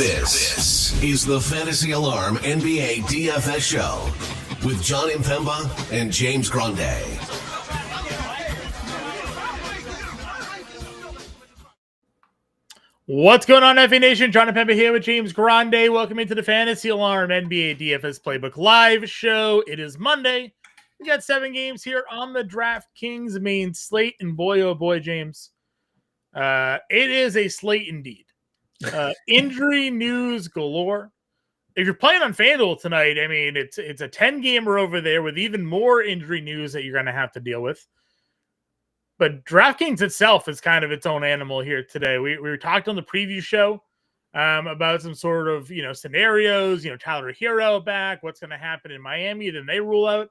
This is the Fantasy Alarm NBA DFS show with John Impemba and James Grande. What's going on, FA Nation? John Impemba here with James Grande. Welcome into the Fantasy Alarm NBA DFS Playbook live show. It is Monday. We got 7 games here on the DraftKings main slate, and boy, oh boy, James, it is a slate indeed. Injury news galore. If you're playing on FanDuel tonight, I mean, it's a 10-gamer over there with even more injury news that you're going to have to deal with. But DraftKings itself is kind of its own animal here today. We talked on the preview show about some sort of, scenarios, Tyler Hero back, what's going to happen in Miami. Then they rule out,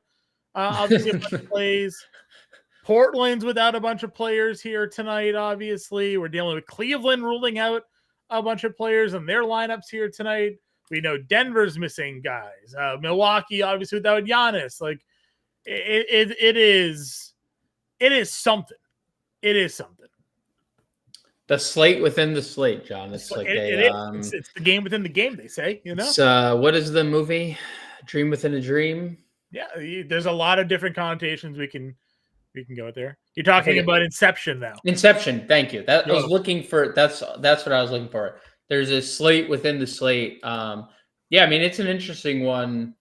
obviously, a bunch of plays. Portland's without a bunch of players here tonight, obviously. We're dealing with Cleveland ruling out a bunch of players and their lineups here tonight. We know Denver's missing guys. Milwaukee, obviously, without Giannis. Like, it is something. It is something. The slate within the slate, John. It's like it's the game within the game, they say, what is the movie? Dream Within a Dream? Yeah, there's a lot of different connotations we can go with there. You're talking about Inception now. Inception, thank you. I was looking for that's what I was looking for. There's a slate within the slate. I mean, it's an interesting one,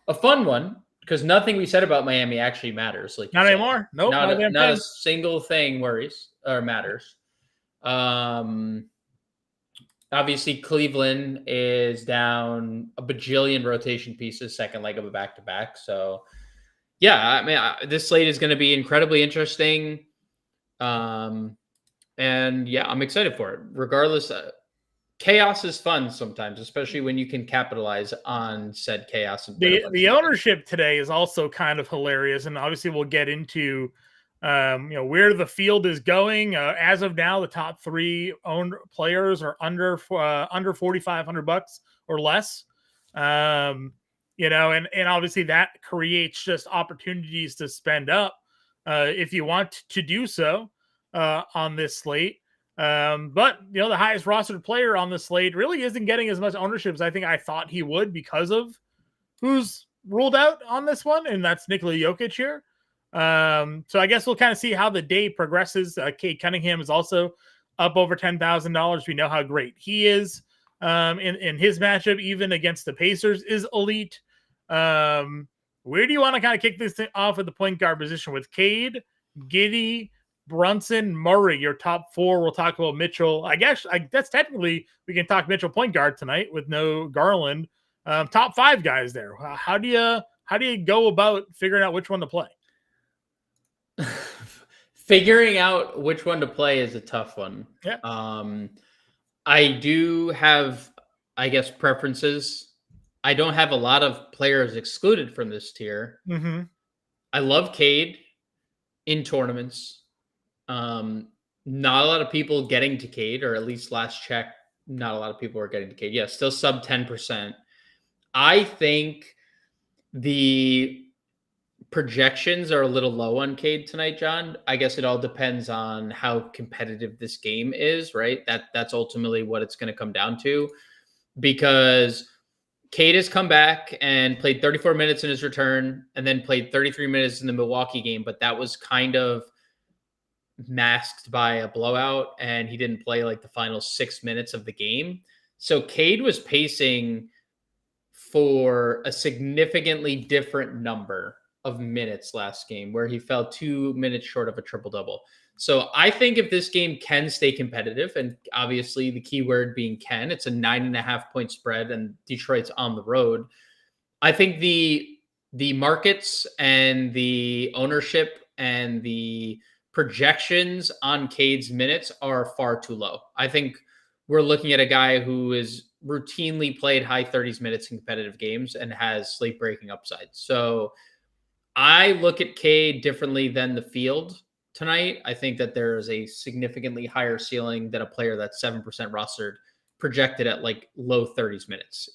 a fun one. Because nothing we said about Miami actually matters. Like not anymore. Nope. Not a single thing worries or matters. Obviously, Cleveland is down a bajillion rotation pieces, second leg of a back-to-back. So, I mean, this slate is going to be incredibly interesting. I'm excited for it. Regardless, chaos is fun sometimes, especially when you can capitalize on said chaos. The ownership today is also kind of hilarious, and obviously we'll get into where the field is going. As of now, the top 3 owned players are under $4,500 or less. And obviously that creates just opportunities to spend up if you want to do so on this slate. But the highest rostered player on the slate really isn't getting as much ownership as I thought he would because of who's ruled out on this one, and that's Nikola Jokic here. So I guess we'll kind of see how the day progresses. Cade Cunningham is also up over $10,000. We know how great he is in his matchup, even against the Pacers, is elite. Where do you want to kind of kick this thing off at the point guard position with Cade, Giddey, Brunson, Murray, your top 4? We'll talk about Mitchell. I guess that's technically we can talk Mitchell point guard tonight with no Garland. Top 5 guys there. How do you go about figuring out which one to play? Figuring out which one to play is a tough one. Yeah. I do have, I guess, preferences. I don't have a lot of players excluded from this tier. Mm-hmm. I love Cade in tournaments. Not a lot of people getting to Cade, or at least last check, not a lot of people are getting to Cade. Yeah, still sub 10%. I think the projections are a little low on Cade tonight, John. I guess it all depends on how competitive this game is, right? That's ultimately what it's going to come down to, because Cade has come back and played 34 minutes in his return and then played 33 minutes in the Milwaukee game, but that was kind of masked by a blowout, and he didn't play like the final 6 minutes of the game. So Cade was pacing for a significantly different number of minutes last game, where he fell 2 minutes short of a triple-double. So I think if this game can stay competitive, and obviously the key word being can, it's a 9.5-point spread and Detroit's on the road. I think the markets and the ownership and the projections on Cade's minutes are far too low. I think we're looking at a guy who is routinely played high 30s minutes in competitive games and has slate breaking upside. So I look at Cade differently than the field tonight. I think that there is a significantly higher ceiling than a player that's 7% rostered, projected at like low 30s minutes.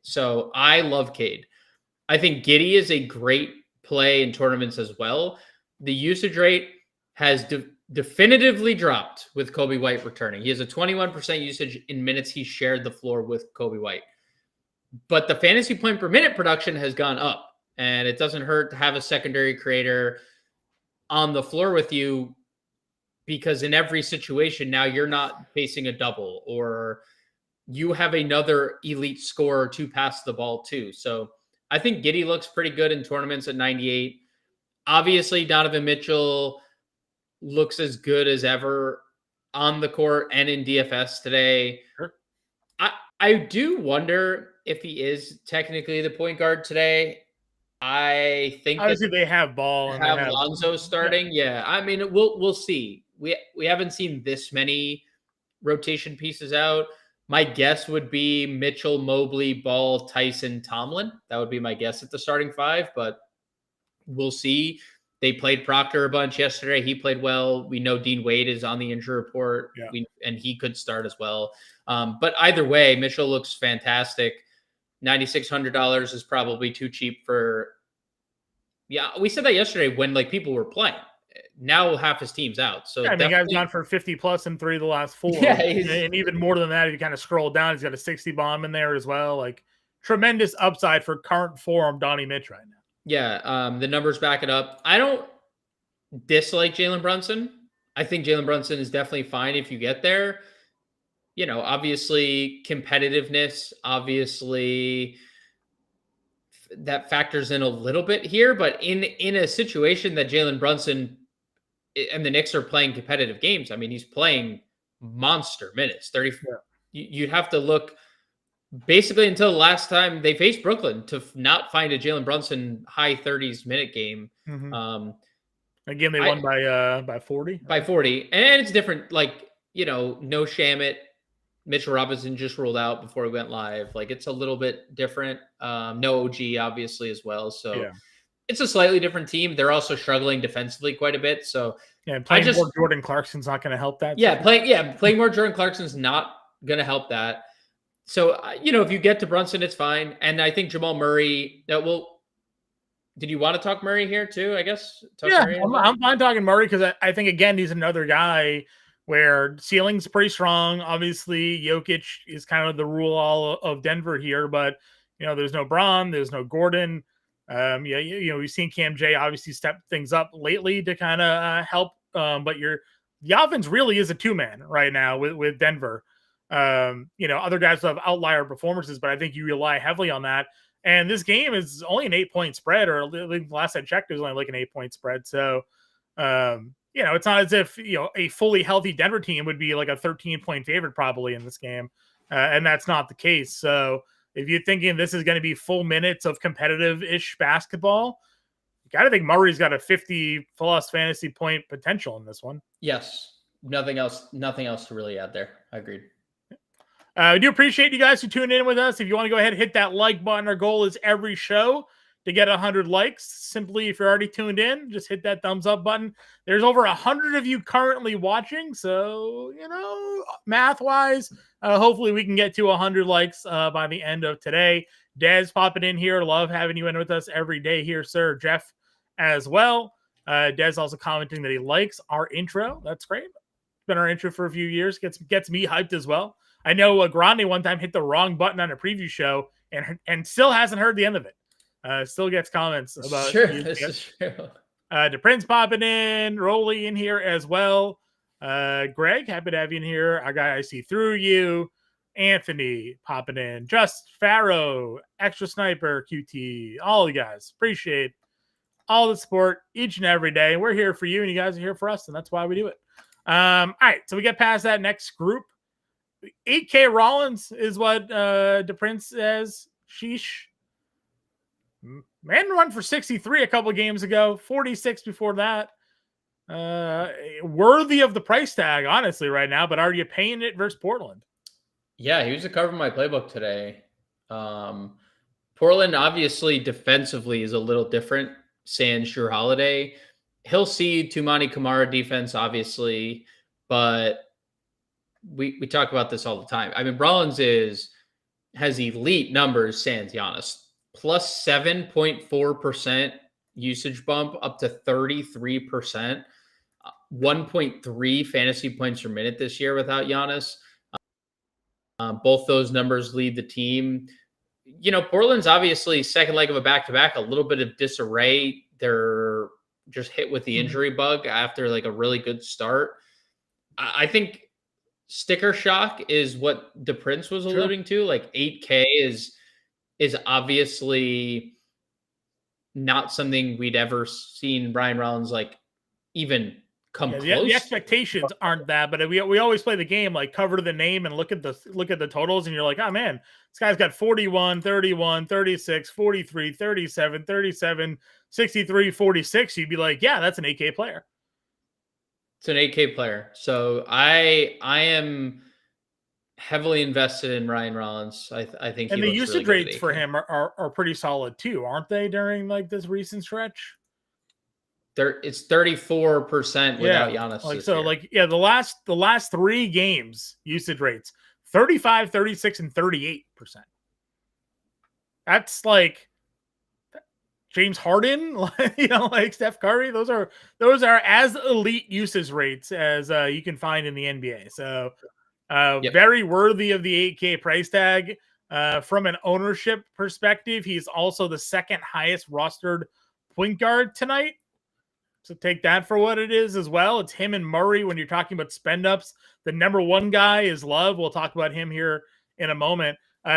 So I love Cade. I think Giddey is a great play in tournaments as well. The usage rate has definitively dropped with Kobe White returning. He has a 21% usage in minutes he shared the floor with Kobe White. But the fantasy point per minute production has gone up, and it doesn't hurt to have a secondary creator on the floor with you, because in every situation now you're not facing a double, or you have another elite scorer to pass the ball to. So I think Giddey looks pretty good in tournaments at 98. Obviously, Donovan Mitchell looks as good as ever on the court and in DFS today. Sure. I do wonder if he is technically the point guard today. I think Obviously they have Ball and have they have Lonzo starting. Yeah. I mean, we'll see. We haven't seen this many rotation pieces out. My guess would be Mitchell, Mobley, Ball, Tyson, Tomlin. That would be my guess at the starting five, but we'll see. They played Proctor a bunch yesterday. He played well. We know Dean Wade is on the injury report, and he could start as well. But either way, Mitchell looks fantastic. $9,600 is probably too cheap for. Yeah, we said that yesterday when like people were playing. Now half his team's out. So the guy's gone for 50 plus in 3 of the last 4. Yeah, and even more than that, if you kind of scroll down, he's got a 60 bomb in there as well. Like tremendous upside for current form Donnie Mitch right now. Yeah, the numbers back it up. I don't dislike Jalen Brunson. I think Jalen Brunson is definitely fine if you get there. You know, obviously competitiveness, obviously that factors in a little bit here, but in a situation that Jalen Brunson and the Knicks are playing competitive games, I mean, he's playing monster minutes, 30. Yeah. You'd have to look basically until the last time they faced Brooklyn to not find a Jalen Brunson high 30s minute game. Mm-hmm. Again, they won by 40. By 40. And it's different. Like, you know, no Shamet. Mitchell Robinson just ruled out before we went live. Like, it's a little bit different. No OG, obviously, as well. So it's a slightly different team. They're also struggling defensively quite a bit. So playing more Jordan Clarkson's not going to help that. Playing more Jordan Clarkson's not going to help that. So, you know, if you get to Brunson, it's fine. And I think Jamal Murray, did you want to talk Murray here too, I guess? I'm fine talking Murray because I think, again, he's another guy where ceiling's pretty strong. Obviously, Jokic is kind of the rule all of Denver here, but, you know, there's no Braun, there's no Gordon. We've seen Cam J obviously step things up lately to kind of help. But the offense really is a 2-man right now with Denver. Other guys have outlier performances, but I think you rely heavily on that. And this game is only an 8-point spread, or last I checked, it was only like an 8-point spread. So, it's not as if, a fully healthy Denver team would be like a 13-point favorite probably in this game. And that's not the case. So if you're thinking this is going to be full minutes of competitive-ish basketball, you got to think Murray's got a 50-plus fantasy point potential in this one. Yes. Nothing else to really add there. I agreed. We do appreciate you guys who tune in with us. If you want to go ahead and hit that like button, our goal is every show to get 100 likes. Simply, if you're already tuned in, just hit that thumbs up button. There's over 100 of you currently watching. So, math-wise, hopefully we can get to 100 likes by the end of today. Dez popping in here. Love having you in with us every day here, sir. Jeff as well. Dez also commenting that he likes our intro. That's great. It's been our intro for a few years. Gets me hyped as well. I know Grande one time hit the wrong button on a preview show and still hasn't heard the end of it. Still gets comments about this is true. The Prince popping in, Rolly in here as well. Greg, happy to have you in here. I see through you. Anthony popping in. Just Farrow, Extra Sniper, QT, all you guys. Appreciate all the support each and every day. We're here for you, and you guys are here for us, and that's why we do it. All right, so we get past that next group. 8K Rollins is what DePrince says. Sheesh. Man run for 63 a couple games ago, 46 before that. Worthy of the price tag, honestly, right now, but are you paying it versus Portland? Yeah, he was a cover of my playbook today. Portland, obviously, defensively is a little different. Sans Jrue Holiday. He'll see Toumani Camara defense, obviously, but we talk about this all the time. I mean, Rollins has elite numbers, sans Giannis. Plus 7.4% usage bump up to 33%. 1.3 fantasy points per minute this year without Giannis. Both those numbers lead the team. Portland's obviously second leg of a back-to-back, a little bit of disarray. They're just hit with the injury bug after like a really good start. I think sticker shock is what DePrince was alluding to. Like 8K is obviously not something we'd ever seen Brian Rollins like even come close. The expectations aren't that, but we always play the game like cover to the name and look at the totals, and you're like, oh man, this guy's got 41, 31, 36, 43, 37, 37, 63, 46. You'd be like, yeah, that's an 8K player. It's an 8K player. So I am heavily invested in Ryan Rollins. I think, and the usage rates for him are pretty solid too, aren't they? During like this recent stretch, it's 34% without Giannis. Like so, year. The last 3 games usage rates 35, 36, and 38%. That's like James Harden, like Steph Curry. Those are as elite usage rates as you can find in the NBA. So very worthy of the 8K price tag. From an ownership perspective, he's also the second highest rostered point guard tonight. So take that for what it is as well. It's him and Murray when you're talking about spend ups. The number 1 guy is Love. We'll talk about him here in a moment.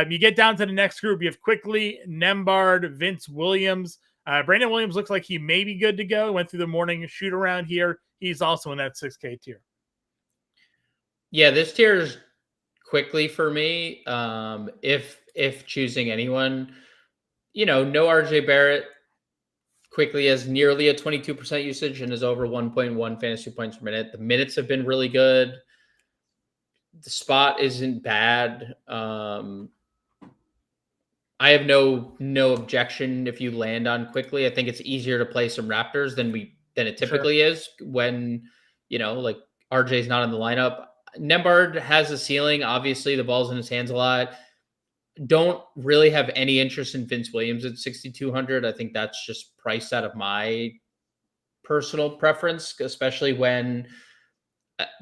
You get down to the next group. You have Quickly, Nembhard, Vince Williams. Brandon Williams looks like he may be good to go. Went through the morning shoot around here. He's also in that 6K tier. Yeah, this tier is Quickly for me. If choosing anyone, no RJ Barrett. Quickly has nearly a 22% usage and is over 1.1 fantasy points per minute. The minutes have been really good. The spot isn't bad. I have no objection if you land on Quickly. I think it's easier to play some Raptors than it typically is when, like RJ's not in the lineup. Nembhard has a ceiling. Obviously, the ball's in his hands a lot. Don't really have any interest in Vince Williams at 6,200. I think that's just priced out of my personal preference, especially when,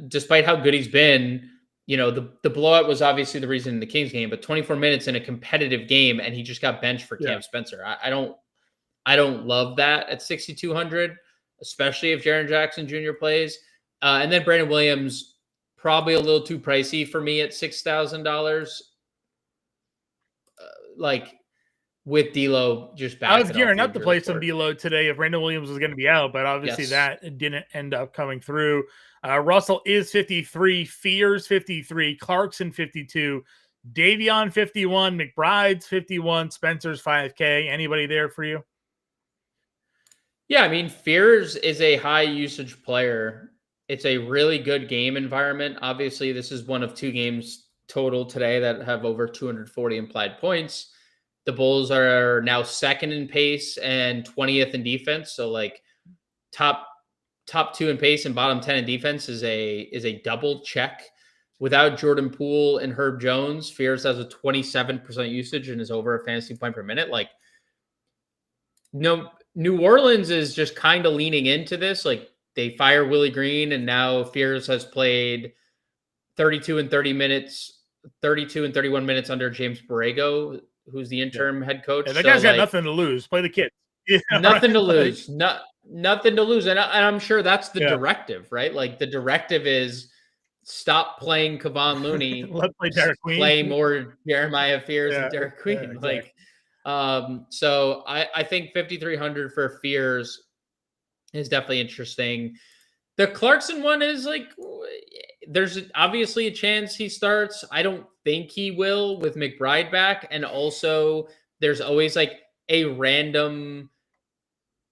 despite how good he's been, the blowout was obviously the reason in the Kings game, but 24 minutes in a competitive game and he just got benched for Cam Spencer. I don't love that at 6,200, especially if Jaren Jackson Jr. plays. And then Brandon Williams, probably a little too pricey for me at $6,000. Like with D'Lo just back. I was gearing up to play some D'Lo today if Brandon Williams was going to be out, but obviously that didn't end up coming through. Russell is 53, Fears 53, Clarkson 52, Davion 51, McBride's 51, Spencer's 5K. Anybody there for you? Yeah, I mean, Fears is a high usage player. It's a really good game environment. Obviously, this is one of 2 games total today that have over 240 implied points. The Bulls are now second in pace and 20th in defense. So like top 2 in pace and bottom 10 in defense is a double check. Without Jordan Poole and Herb Jones, Fears has a 27% usage and is over a fantasy point per minute. Like, New Orleans is just kind of leaning into this. Like they fire Willie Green and now Fears has played 32 and 31 minutes under James Borrego, who's the interim head coach. Yeah, that guy's got nothing to lose. Play the kids. Nothing to lose. Nothing to lose. And I'm sure that's the directive, right? Like the directive is stop playing Kevon Looney. Let's play Derek Queen. Play more Jeremiah Fears and Derek Queen. Yeah, exactly. So I think 5,300 for Fears is definitely interesting. The Clarkson one is like, there's obviously a chance he starts. I don't think he will with McBride back. And also there's always like a random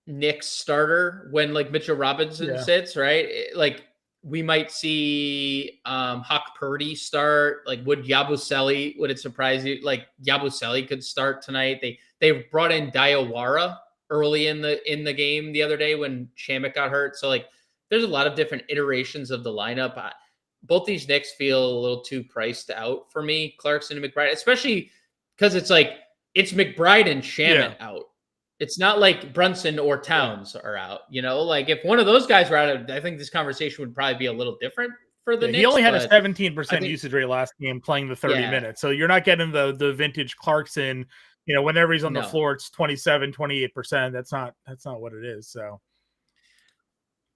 Knicks starter when like Mitchell Robinson sits, right? Like we might see Hawk Purdy start. Like would it surprise you? Like Yabusele could start tonight. They brought in Diawara early in the game the other day when Shamet got hurt. So like there's a lot of different iterations of the lineup. Both these Knicks feel a little too priced out for me, Clarkson and McBride, especially because it's McBride and Shamet out. It's not like Brunson or Towns are out. Like if one of those guys were out, I think this conversation would probably be a little different for the Knicks. He only had a 17% think, usage rate last game playing the 30 minutes. So you're not getting the vintage Clarkson, whenever he's on the floor, it's 27, 28%. That's not what it is. So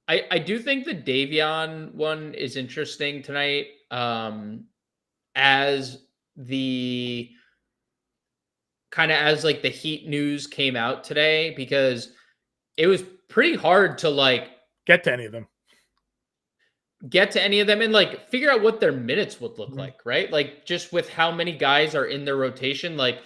I do think the Davion one is interesting tonight. As the Heat news came out today, because it was pretty hard to get to any of them and figure out what their minutes would look like, right? Like just with how many guys are in their rotation. Like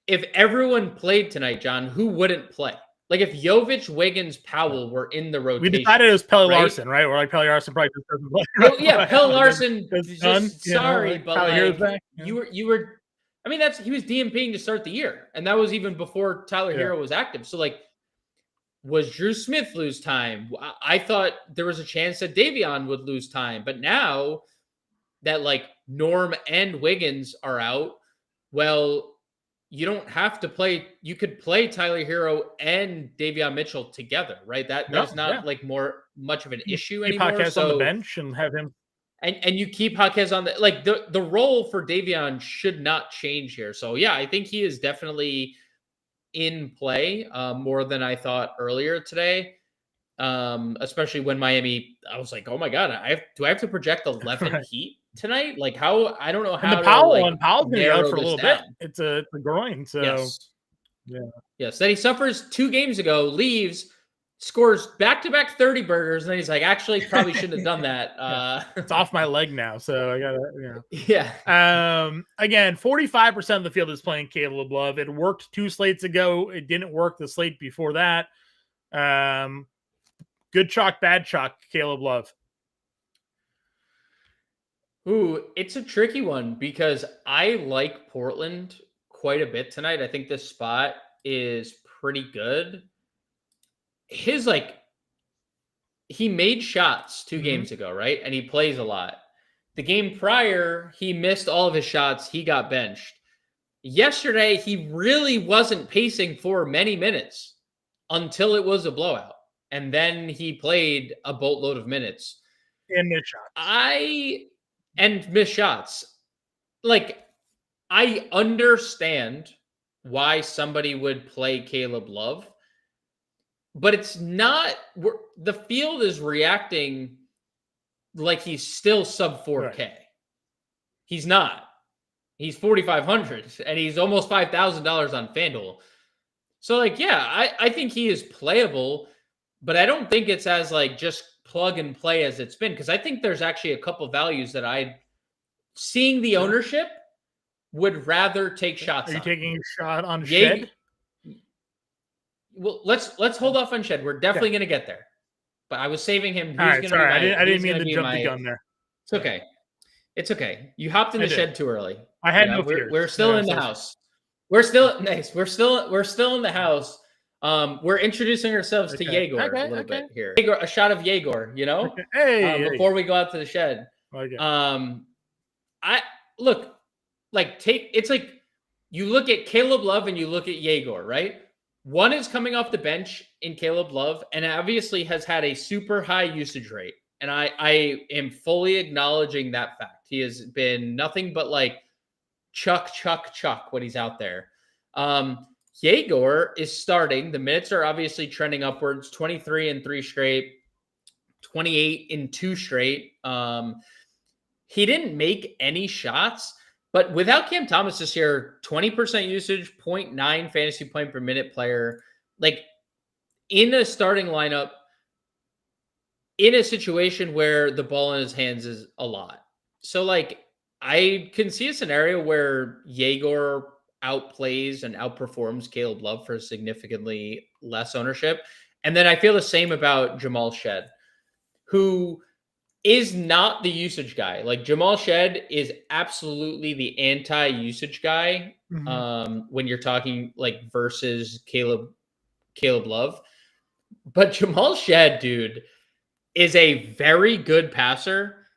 if everyone played tonight, John, who wouldn't play? Like if Jovic, Wiggins, Powell were in the rotation. We decided it was Pelle Larsson, right? We're like Pelle Larsson probably just doesn't play. Well, yeah, Pelle Larsson. Sorry, but you were. I mean, he was DMPing to start the year, and that was even before Tyler Hero was active. So was Drew Smith lose time? I thought there was a chance that Davion would lose time, but now that Norm and Wiggins are out, well, you don't have to play. You could play Tyler Hero and Davion Mitchell together, right? That's not much of an issue anymore. Podcast on the bench and have him. And you keep Jaquez on the role for Davion should not change here. So yeah, I think he is definitely in play more than I thought earlier today. Especially when Miami, I was like, oh my God, do I have to project 11 Heat tonight? Like how, I don't know how. And Powell's going to be out for a little bit. It's a groin. So yes. Then he suffers 2 games ago, leaves, scores back-to-back 30 burgers, and then he's like, actually, probably shouldn't have done that. It's off my leg now, so I gotta, Yeah. Again, 45% of the field is playing Caleb Love. It worked 2 slates ago. It didn't work the slate before that. Good chalk, bad chalk, Caleb Love. Ooh, it's a tricky one because I like Portland quite a bit tonight. I think this spot is pretty good. He made shots 2 games ago, right? And he plays a lot. The game prior, he missed all of his shots. He got benched. Yesterday, he really wasn't pacing for many minutes until it was a blowout. And then he played a boatload of minutes. And missed shots. Missed shots. I understand why somebody would play Caleb Love. But it's not, the field is reacting like he's still sub 4K. Right. He's not. He's 4,500 and he's almost $5,000 on FanDuel. So I think he is playable, but I don't think it's as just plug and play as it's been. Cause I think there's actually a couple values that seeing the ownership would rather take shots. Are you taking a shot on Shead? Well, let's hold off on Shead. We're definitely going to get there. But I was saving him. All right, sorry. I didn't mean to jump the gun there. It's okay. It's okay. You hopped in the Shead too early. I had no fears. We're still in the house. We're still nice. We're still in the house. We're introducing ourselves to Yegor a little bit here. Yegor, a shot of Yegor, Okay. Hey, before we go out to the Shed. Okay. I look it's you look at Caleb Love and you look at Yegor, right? One is coming off the bench in Caleb Love and obviously has had a super high usage rate. And I am fully acknowledging that fact. He has been nothing but chuck when he's out there. Yegor is starting. The minutes are obviously trending upwards, 23 in 3 straight, 28 in 2 straight. He didn't make any shots. But without Cam Thomas this year, 20% usage, 0.9 fantasy point per minute player, in a starting lineup, in a situation where the ball in his hands is a lot. So I can see a scenario where Yegor outplays and outperforms Caleb Love for significantly less ownership. And then I feel the same about Jamal Shead, who is not the usage guy. Jamal Shead is absolutely the anti-usage guy when you're talking versus Caleb Love. But Jamal Shead, dude, is a very good passer.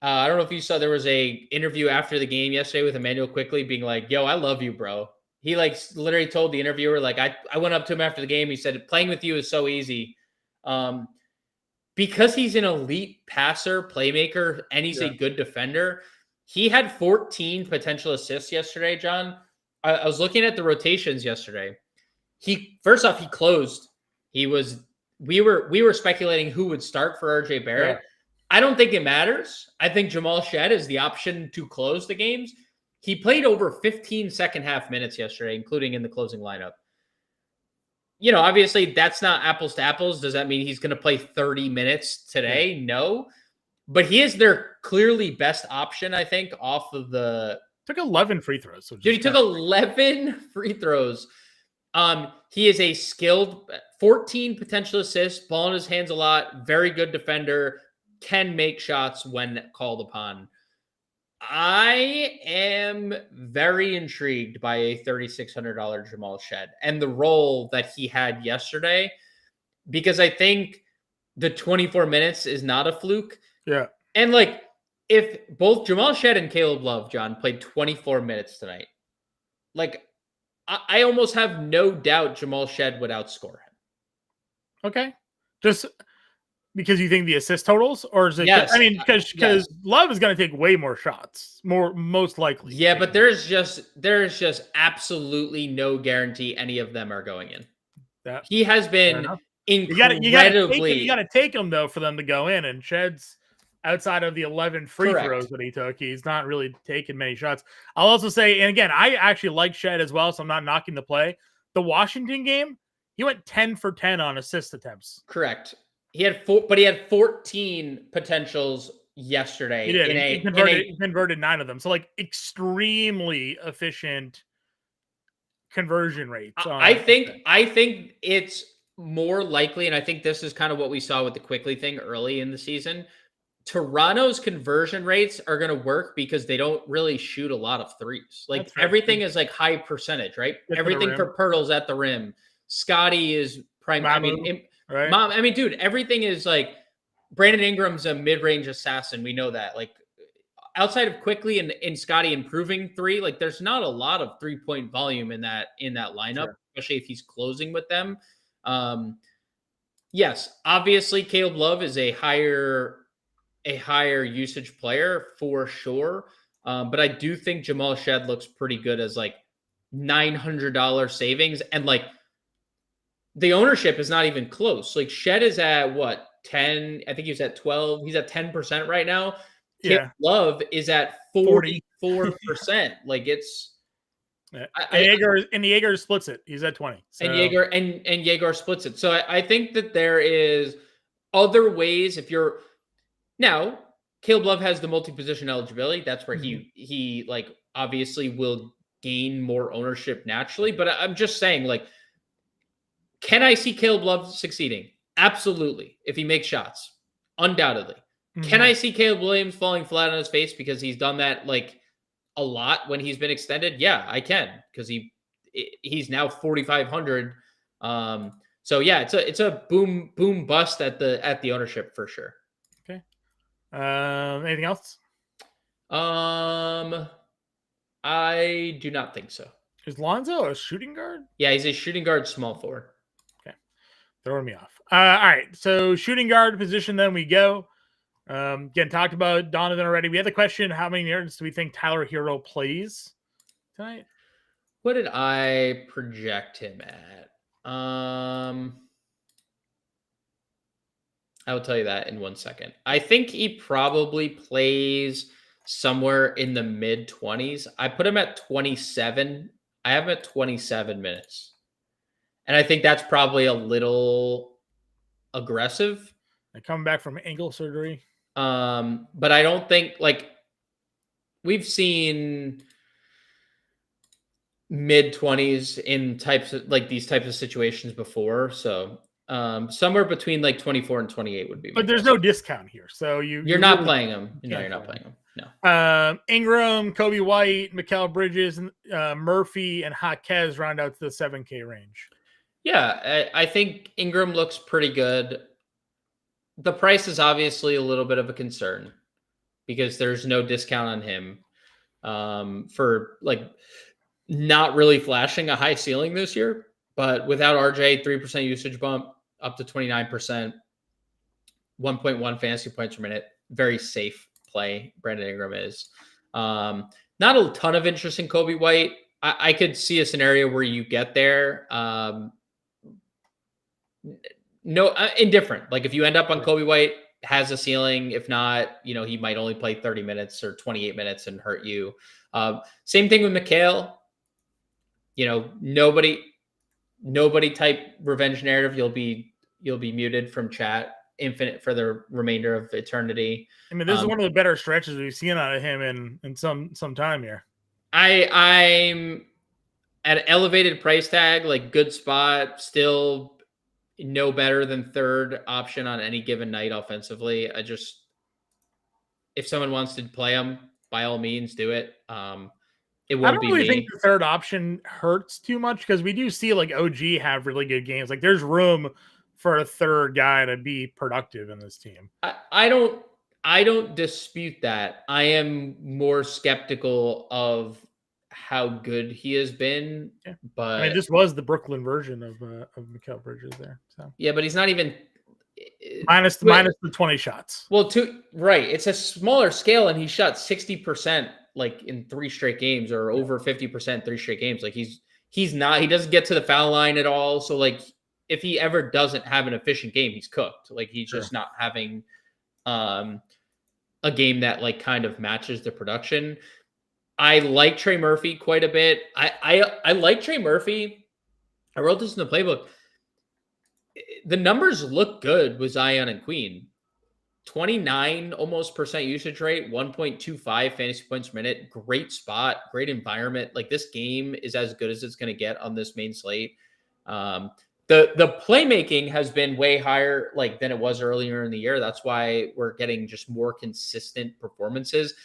I don't know if you saw, there was a interview after the game yesterday with Emmanuel Quickly being like, yo, I love you, bro. He like literally told the interviewer, like, I went up to him after the game. He said, playing with you is so easy. Because he's an elite passer, playmaker, and he's a good defender. He had 14 potential assists yesterday, John. I was looking at the rotations yesterday. First off, he closed. We were speculating who would start for RJ Barrett. Yeah. I don't think it matters. I think Jamal Shead is the option to close the games. He played over 15 second half minutes yesterday, including in the closing lineup. You know, obviously that's not apples to apples. Does that mean he's going to play 30 minutes today? Yeah. No. But he is their clearly best option, I think, off of the... Took 11 free throws. Dude, he took 11 free throws. He is a skilled 14 potential assists, ball in his hands a lot, very good defender, can make shots when called upon. I am very intrigued by a $3,600 Jamal Shead and the role that he had yesterday, because I think the 24 minutes is not a fluke. Yeah. And like, if both Jamal Shead and Caleb Love, John, played 24 minutes tonight, like, I almost have no doubt Jamal Shead would outscore him. Okay. Just because you think the assist totals, or is it? Yes. I mean, because Love is going to take way more shots, most likely. Yeah, but there's just absolutely no guarantee any of them are going in. He has been incredibly. You got to take them though for them to go in, and Shead's outside of the 11 free throws that he took, he's not really taking many shots. I'll also say, and again, I actually like Shead as well, so I'm not knocking the play. The Washington game, he went 10 for 10 on assist attempts. Correct. He had 14 potentials yesterday. He did. He converted 9 of them. So like extremely efficient conversion rates. I think it's more likely, and I think this is kind of what we saw with the Quickly thing early in the season. Toronto's conversion rates are going to work because they don't really shoot a lot of threes. Like everything is like high percentage, right? Everything for Pirtle's at the rim. Scotty is prime. I mean, dude, everything is like Brandon Ingram's a mid-range assassin. We know that. Like outside of Quickly and Scotty improving three, like there's not a lot of 3-point volume in that lineup, especially if he's closing with them. Yes, obviously Caleb Love is a higher usage player for sure. But I do think Jamal Shead looks pretty good as like $900 savings. And like the ownership is not even close. Like Shead is at what, 10? I think he was at 12. He's at 10% right now. Yeah. Love is at 44%. Like it's, Jaeger splits it. He's at 20. So. And Jaeger splits it. So I think that there is other ways if you're, now, Caleb Love has the multi-position eligibility. That's where he like obviously will gain more ownership naturally. But I'm just saying, like, can I see Caleb Love succeeding? Absolutely. If he makes shots, undoubtedly. Can I see Caleb Williams falling flat on his face because he's done that like a lot when he's been extended? Yeah, I can, because he's now 4,500. So yeah, it's a boom bust at the ownership for sure. Okay. Anything else? I do not think so. Is Lonzo a shooting guard? Yeah, he's a shooting guard, small forward. Okay. Throwing me off. All right. So shooting guard position, then we go. Again, talked about Donovan already. We had the question, how many minutes do we think Tyler Hero plays tonight? What did I project him at? I will tell you that in 1 second. I think he probably plays somewhere in the mid-20s. I put him at 27. I have him at 27 minutes. And I think that's probably a little aggressive. And coming back from ankle surgery. But I don't think, like, we've seen mid-20s in these types of situations before. So somewhere between like 24 and 28 would be. But there's no discount here, so you're not playing him. No, you're not playing him. No. Ingram, Kobe White, Mikal Bridges, Murphy, and Jaquez round out to the 7K range. Yeah, I think Ingram looks pretty good. The price is obviously a little bit of a concern because there's no discount on him for like not really flashing a high ceiling this year, but without RJ, 3% usage bump up to 29%, 1.1 fantasy points per minute. Very safe play. Brandon Ingram is. Not a ton of interest in Kobe White. I could see a scenario where you get there. Indifferent. Like if you end up on Kobe White, has a ceiling. If not, he might only play 30 minutes or 28 minutes and hurt you. Same thing with McHale. Nobody type revenge narrative. You'll be muted from chat infinite for the remainder of eternity. I mean, this is one of the better stretches we've seen out of him in some time here. I'm at an elevated price tag, like good spot, still no better than third option on any given night offensively. If someone wants to play him, by all means, do it. It won't I don't be really me. think the third option hurts too much because we do see like OG have really good games. Like there's room for a third guy to be productive in this team. I don't dispute that. I am more skeptical of how good he has been. Yeah. But I mean, this was the Brooklyn version of Mikal Bridges there. So yeah, but he's not even minus the 20 shots. Well, right. It's a smaller scale, and he shot 60% like in 3 straight games, or over 50% 3 straight games. Like he doesn't get to the foul line at all. So like if he ever doesn't have an efficient game, he's cooked. Like he's just not having a game that like kind of matches the production. I like Trey Murphy quite a bit. I like Trey Murphy. I wrote this in the playbook. The numbers look good with Zion and Queen. 29 almost percent usage rate, 1.25 fantasy points per minute. Great spot, great environment. Like this game is as good as it's going to get on this main slate. The playmaking has been way higher like than it was earlier in the year. That's why we're getting just more consistent performances.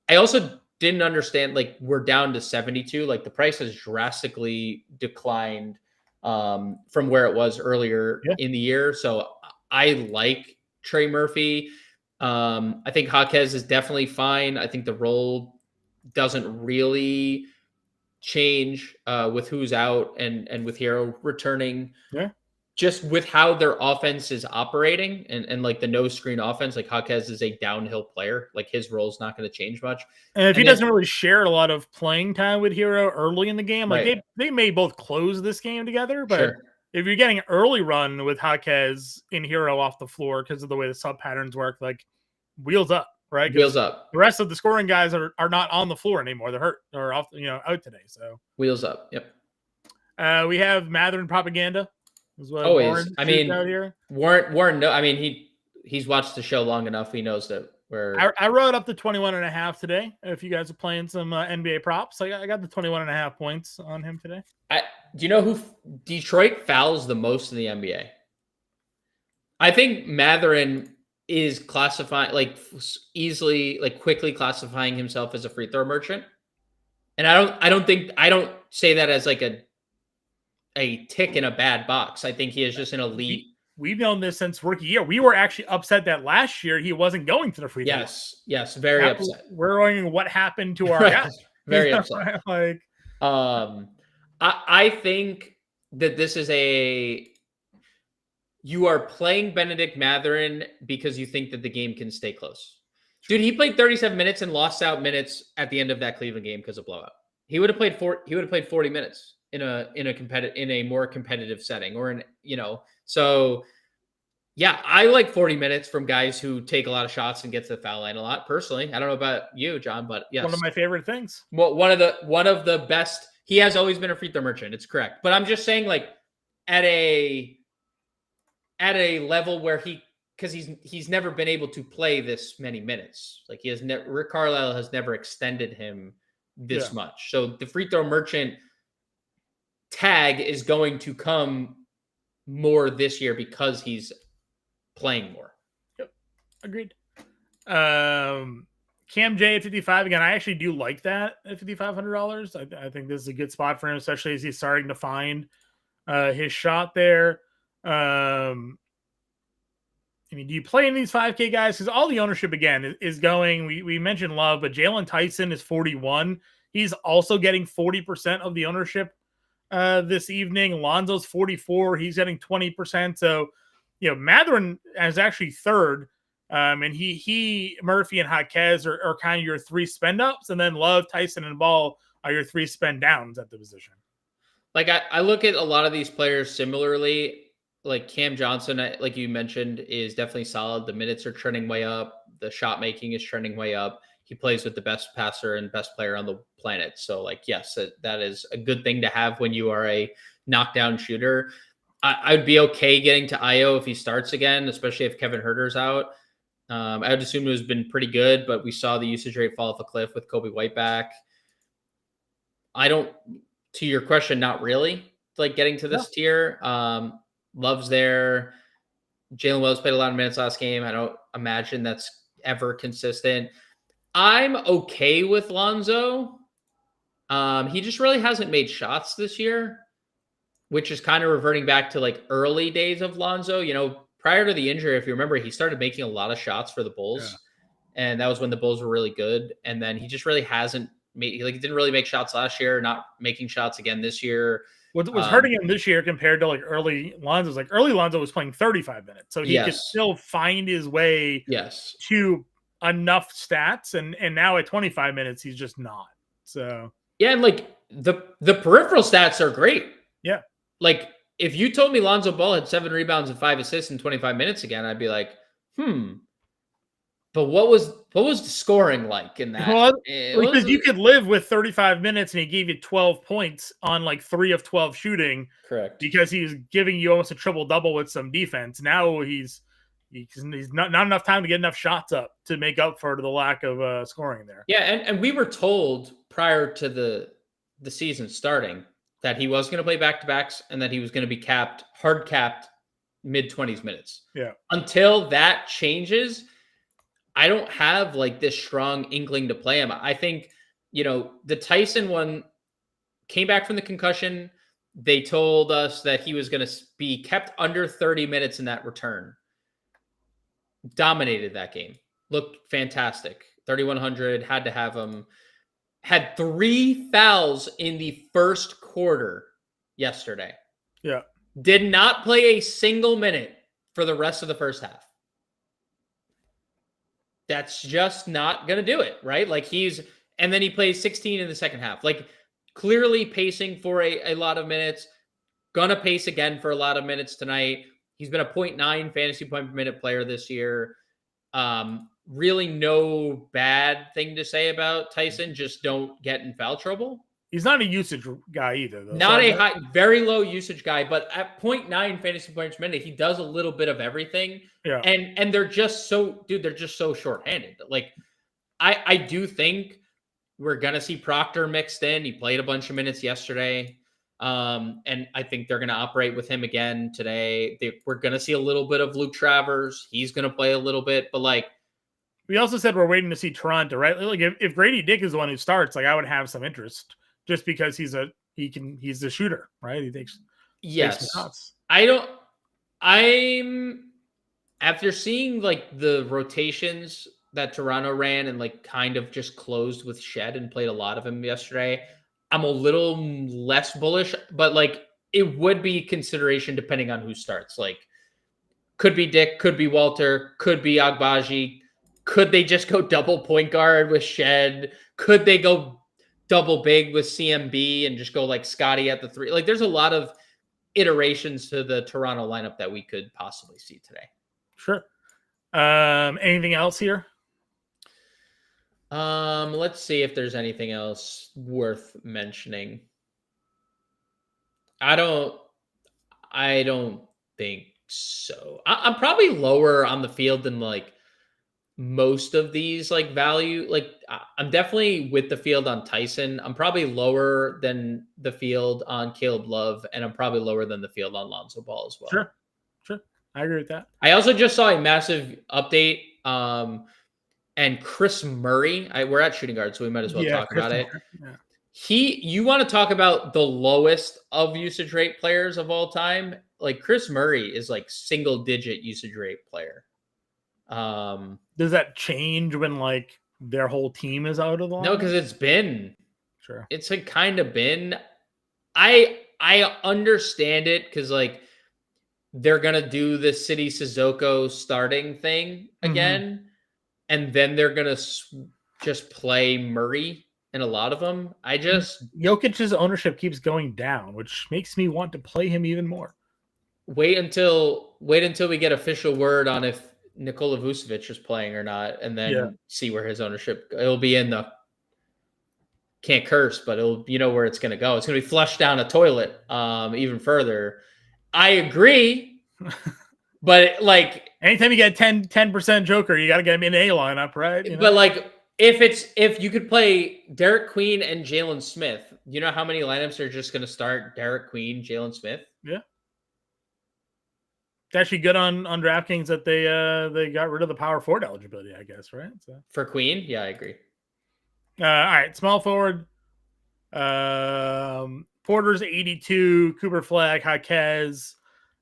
I also didn't understand, like we're down to 72. Like the price has drastically declined from where it was earlier in the year. So I like Trey Murphy. I think Jaquez is definitely fine. I think the role doesn't really change with who's out and with Hero returning. Yeah. Just with how their offense is operating and like the no screen offense, like Jaquez is a downhill player. Like his role is not going to change much. And if he doesn't really share a lot of playing time with Hero early in the game, like they may both close this game together, but if you're getting an early run with Jaquez in Hero off the floor because of the way the sub patterns work, like wheels up, right? Wheels up. The rest of the scoring guys are not on the floor anymore. They're hurt or off, out today. So wheels up. Yep. We have Mather and Propaganda. Always. I mean, Warren. No, I mean he's watched the show long enough. He knows that I wrote up the 21.5 today. If you guys are playing some NBA props, I got the 21.5 points on him today. Do you know who Detroit fouls the most in the NBA? I think Matherin is classifying quickly classifying himself as a free throw merchant. And I don't say that as like a tick in a bad box. I think he is just an elite. We've known this since rookie year. We were actually upset that last year he wasn't going to the free throw. Yes, very upset. We're wondering what happened to our guy. Very upset. I think that this is you are playing Benedict Matherin because you think that the game can stay close. Dude, he played 37 minutes and lost out minutes at the end of that Cleveland game because of blowout. He would have played 40 minutes in a more competitive setting, or so yeah, I like 40 minutes from guys who take a lot of shots and get to the foul line a lot. Personally, I don't know about you, John, but yes, one of my favorite things. Well, one of the best. He has always been a free throw merchant. It's correct, but I'm just saying, like at a level where because he's never been able to play this many minutes. Like Rick Carlisle has never extended him this much. So the free throw merchant tag is going to come more this year because he's playing more. Yep. Agreed. Cam J at 55 again. I actually do like that at $5,500. I think this is a good spot for him, especially as he's starting to find his shot there. I mean, do you play in these 5K guys? Because all the ownership again is going. We mentioned Love, but Jalen Tyson is 41. He's also getting 40% of the ownership this evening. Lonzo's 44. He's getting 20%. So, Matherin is actually third. And he Murphy and Jaquez are kind of your three spend ups, and then Love, Tyson, and Ball are your three spend downs at the position. Like I look at a lot of these players similarly. Like Cam Johnson, like you mentioned, is definitely solid. The minutes are trending way up. The shot making is trending way up. He plays with the best passer and best player on the planet. So, like, yes, that is a good thing to have when you are a knockdown shooter. I would be okay getting to Io if he starts again, especially if Kevin Huerter's out. I would assume it has been pretty good, but we saw the usage rate fall off a cliff with Kobe White back. To your question, not really like getting to this tier. Love's there. Jalen Wells played a lot of minutes last game. I don't imagine that's ever consistent. I'm okay with Lonzo. He just really hasn't made shots this year, which is kind of reverting back to like early days of Lonzo. Prior to the injury, if you remember, he started making a lot of shots for the Bulls. Yeah. And that was when the Bulls were really good. And then he just really hasn't made, he didn't really make shots last year, not making shots again this year. What was hurting him this year compared to like early Lonzo's, like early Lonzo was playing 35 minutes. So he could still find his way to enough stats. And now at 25 minutes, he's just not. So yeah, and like the peripheral stats are great. Yeah. Like if you told me Lonzo Ball had 7 rebounds and 5 assists in 25 minutes again, I'd be like, But what was the scoring like in that? Well, because you could live with 35 minutes and he gave you 12 points on like 3 of 12 shooting. Correct. Because he's giving you almost a triple double with some defense. Now he's not enough time to get enough shots up to make up for the lack of scoring there. Yeah, and we were told prior to the season starting that he was going to play back-to-backs and that he was going to be hard capped mid-20s minutes. Yeah. Until that changes, I don't have like this strong inkling to play him. I think, the Tyson one came back from the concussion. They told us that he was going to be kept under 30 minutes in that return. Dominated that game. Looked fantastic. 3,100, had to have him. Had 3 fouls in the first quarter yesterday. Yeah. Did not play a single minute for the rest of the first half. That's just not going to do it, right? Like and then he plays 16 in the second half. Like clearly pacing for a lot of minutes. Gonna pace again for a lot of minutes tonight. He's been a 0.9 fantasy point per minute player this year. Really no bad thing to say about Tyson. Just don't get in foul trouble. He's not a usage guy either, though. Not a very low usage guy, but at 0.9 fantasy points per minute, he does a little bit of everything. Yeah. And they're just so, they're just so shorthanded. Like, I do think we're going to see Proctor mixed in. He played a bunch of minutes yesterday. And I think they're going to operate with him again today. We're going to see a little bit of Luke Travers. He's going to play a little bit, but like, we also said we're waiting to see Toronto, right? Like if Grady Dick is the one who starts, like I would have some interest. Just because he's the shooter, right? He takes shots. I'm after seeing like the rotations that Toronto ran and like kind of just closed with Shead and played a lot of him yesterday. I'm a little less bullish, but like it would be consideration depending on who starts. Like could be Dick, could be Walter, could be Agbaji. Could they just go double point guard with Shead? Could they go double big with CMB and just go like Scotty at the 3? Like there's a lot of iterations to the Toronto lineup that we could possibly see today. Sure. Anything else here? Let's see if there's anything else worth mentioning. I don't think so. I'm probably lower on the field than like most of these like value. Like I'm definitely with the field on Tyson. I'm probably lower than the field on Caleb Love, and I'm probably lower than the field on Lonzo Ball as well. Sure. I agree with that. I also just saw a massive update. And Chris Murray, we're at shooting guard, so we might as well talk about it. Yeah. You want to talk about the lowest of usage rate players of all time? Like Chris Murray is like single digit usage rate player. Does that change when like their whole team is out of the line? No, because it's been Sure. It's like kind of been. I understand it because like they're gonna do the City Sissoko starting thing again, and then they're gonna just play Murray in a lot of them. I just Jokic's ownership keeps going down, which makes me want to play him even more. wait until we get official word on if Nikola Vucevic is playing or not, and then see where his ownership. It'll be in the can't curse, but it'll where it's going to go. It's going to be flushed down a toilet even further. I agree, but like anytime you get 10% Joker, you got to get him in a lineup, right? But like if you could play Derek Queen and Jalen Smith, you know how many lineups are just going to start Derek Queen, Jalen Smith? Yeah. It's actually good on DraftKings that they got rid of the power forward eligibility, I guess, right? So. For Queen? Yeah, I agree. All right, small forward. Porter's 82, Cooper Flag, Jaquez.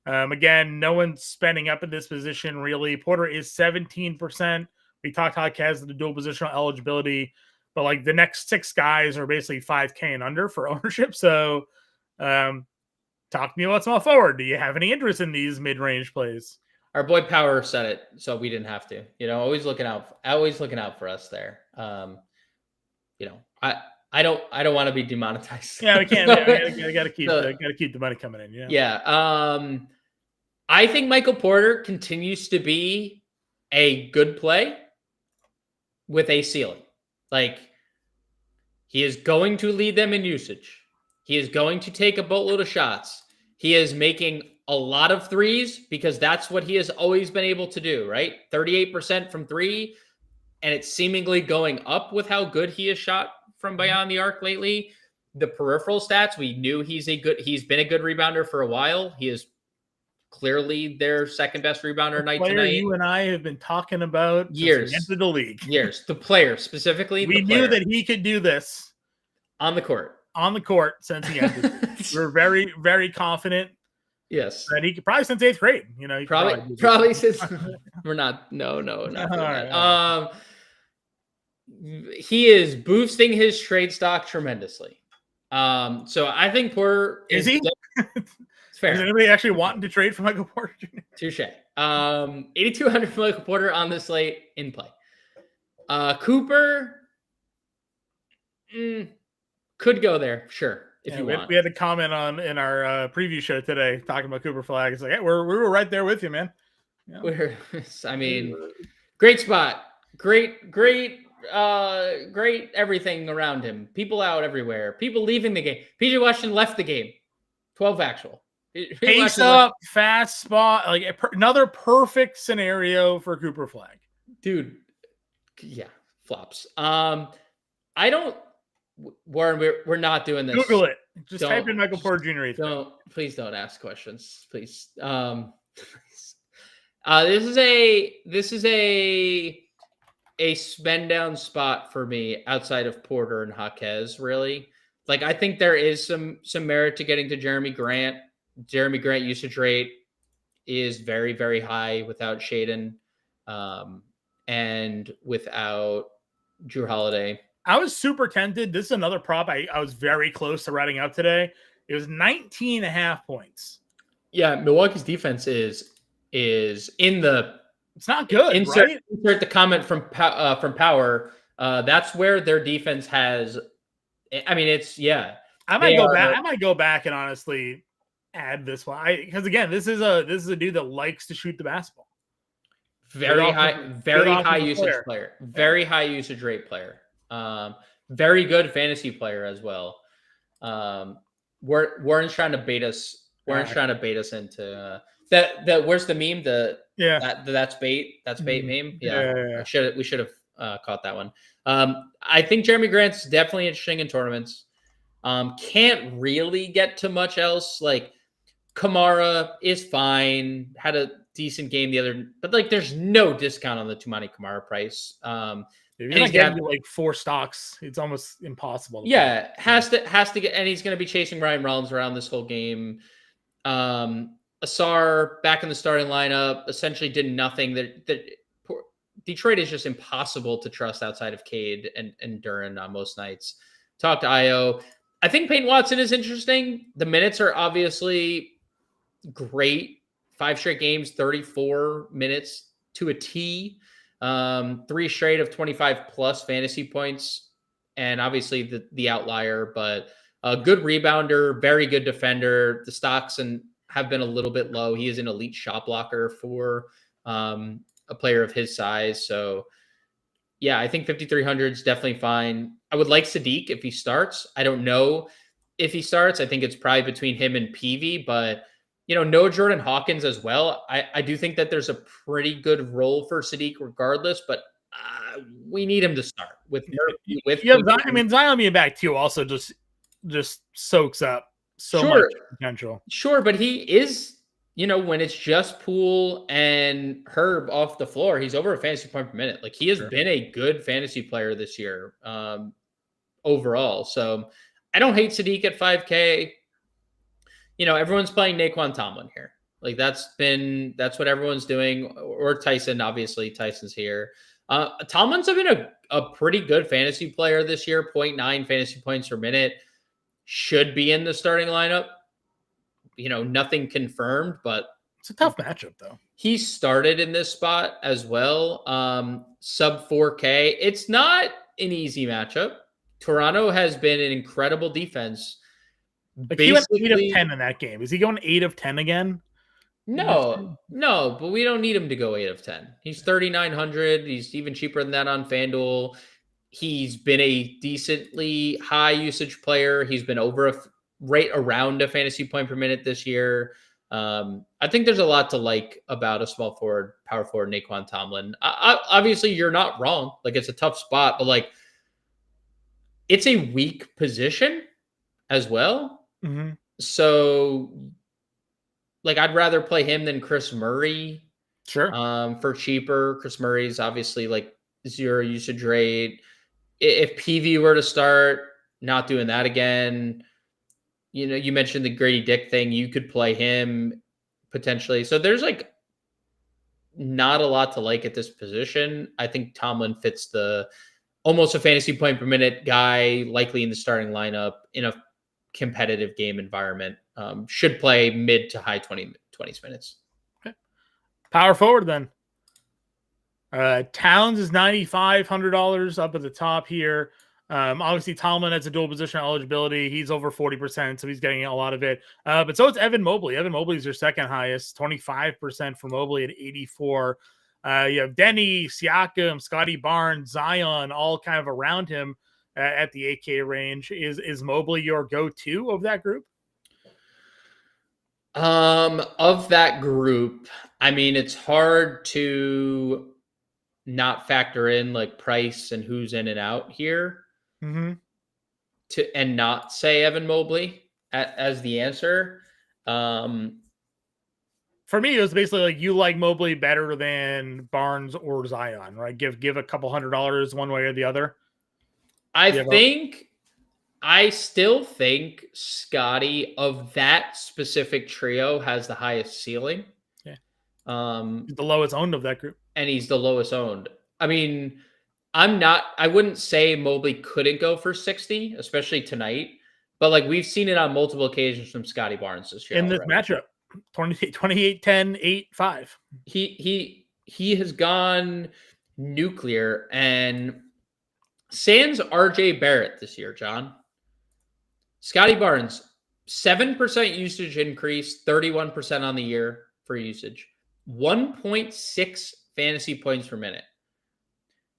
Again, no one's spending up in this position, really. Porter is 17%. We talked Jaquez the dual positional eligibility, but like the next 6 guys are basically 5K and under for ownership. So talk to me about small forward. Do you have any interest in these mid-range plays? Our boy Power said it, so we didn't have to. Always looking out for us there. I don't want to be demonetized. Yeah, we can't. We got to keep the money coming in. Yeah. Yeah. I think Michael Porter continues to be a good play with a ceiling. Like he is going to lead them in usage. He is going to take a boatload of shots. He is making a lot of threes because that's what he has always been able to do, right? 38% from 3. And it's seemingly going up with how good he has shot from beyond the arc lately. The peripheral stats, we knew he's been a good rebounder for a while. He is clearly their second best rebounder night to night. You and I have been talking about years into the league. Years. The player specifically. We knew that he could do this on the court. Since he entered. We're very, very confident. Yes. That he could probably since 8th grade. Probably since we're not. No, not that. Right. He is boosting his trade stock tremendously. So I think Porter is he? It's fair. Is anybody actually wanting to trade for Michael Porter Jr.? Touche. 8,200 for Michael Porter on the slate in play. Cooper could go there, sure. If you want. We had a comment in our preview show today talking about Cooper Flag. It's like, hey, we were right there with you, man. Yeah. Great spot. Great everything around him. People out everywhere. People leaving the game. PJ Washington left the game. 12 actual. Pace up, fast spot. Like another perfect scenario for Cooper Flag. Dude. Yeah. Flops. Warren, we're not doing this. Google it. Just type in Michael Porter Jr. Please don't ask questions. Please. This is a spend down spot for me outside of Porter and Jaquez, really. Like I think there is some merit to getting to Jeremy Grant. Jeremy Grant usage rate is very, very high without Shaden and without Drew Holiday. I was super tempted. This is another prop I was very close to writing up today. It was 19.5 points. Yeah, Milwaukee's defense is in the. It's not good. Insert right? the comment from Power. That's where their defense has. I mean, it's yeah. I might go back and honestly add this one because again, this is a dude that likes to shoot the basketball. Very high usage player. Very high usage rate player. Very good fantasy player as well. Warren's trying to bait us. Warren's trying to bait us into that. Where's the meme? That's bait. That's bait meme. Yeah. We should have caught that one. I think Jeremy Grant's definitely interesting in tournaments. Can't really get to much else. Like Kamara is fine. Had a decent game but like there's no discount on the Toumani Kamara price. If you're not getting like 4 stocks, it's almost impossible. Has to get, and he's going to be chasing Ryan Rollins around this whole game. Asar back in the starting lineup, essentially did nothing. That Detroit is just impossible to trust outside of Cade and Duran on most nights. talk to Io. I think Peyton Watson is interesting. The minutes are obviously great. 5 straight games, 34 minutes to a T. 3 straight of 25 plus fantasy points. And obviously the outlier, but a good rebounder, very good defender. The stocks have been a little bit low. He is an elite shot blocker for a player of his size. So yeah, I think 5,300 is definitely fine. I would like Sadiq if he starts. I don't know if he starts. I think it's probably between him and PV, but no Jordan Hawkins as well. I do think that there's a pretty good role for Sadiq regardless, but we need him to start with. Zion being back too also just soaks up so much potential. Sure, but he is, when it's just Poole and Herb off the floor, he's over a fantasy point per minute. Like he has been a good fantasy player this year overall. So I don't hate Sadiq at 5K. Everyone's playing Naquan Tomlin here. Like that's what everyone's doing. Or Tyson, obviously Tyson's here. Tomlin's been a pretty good fantasy player this year. 0.9 fantasy points per minute. Should be in the starting lineup. Nothing confirmed, but it's a tough matchup though. He started in this spot as well. Sub 4K. It's not an easy matchup. Toronto has been an incredible defense. Like he went 8 of 10 in that game. Is he going 8 of 10 again? No, but we don't need him to go 8 of 10. He's 3,900. He's even cheaper than that on FanDuel. He's been a decently high usage player. He's been right around a fantasy point per minute this year. I think there's a lot to like about a small forward, power forward, Naquan Tomlin. Obviously, you're not wrong. Like it's a tough spot, but like it's a weak position as well. Mm-hmm. So, like, I'd rather play him than Chris Murray. Sure. For cheaper. Chris Murray's obviously like 0 usage rate. If PV were to start, not doing that again. You mentioned the Grady Dick thing. You could play him potentially. So there's like not a lot to like at this position. I think Tomlin fits almost a fantasy point per minute guy, likely in the starting lineup in a competitive game environment. Should play mid to high 20 minutes. Okay. Power forward then. Towns is $9,500 up at the top here. Obviously Tomlin has a dual position eligibility. He's over 40%, so he's getting a lot of it. But so it's Evan Mobley. Evan Mobley's your second highest, 25% for Mobley at 84. You have Denny, Siakam, Scotty Barnes, Zion, all kind of around him at the 8K range. Is Mobley your go-to of that group? Of that group, I mean, it's hard to not factor in like price and who's in and out here. Mm-hmm. And not say Evan Mobley as the answer. For me, it was basically like you like Mobley better than Barnes or Zion, right? Give a couple $100 one way or the other. I still think Scotty of that specific trio has the highest ceiling. Yeah. He's the lowest owned of that group. And he's the lowest owned. I mean, I wouldn't say Mobley couldn't go for 60, especially tonight, but like we've seen it on multiple occasions from Scotty Barnes this year. In this matchup, 28, 10, 8, 5. He has gone nuclear, and sans RJ Barrett this year, John. Scotty Barnes, 7% usage increase, 31% on the year for usage, 1.6 fantasy points per minute.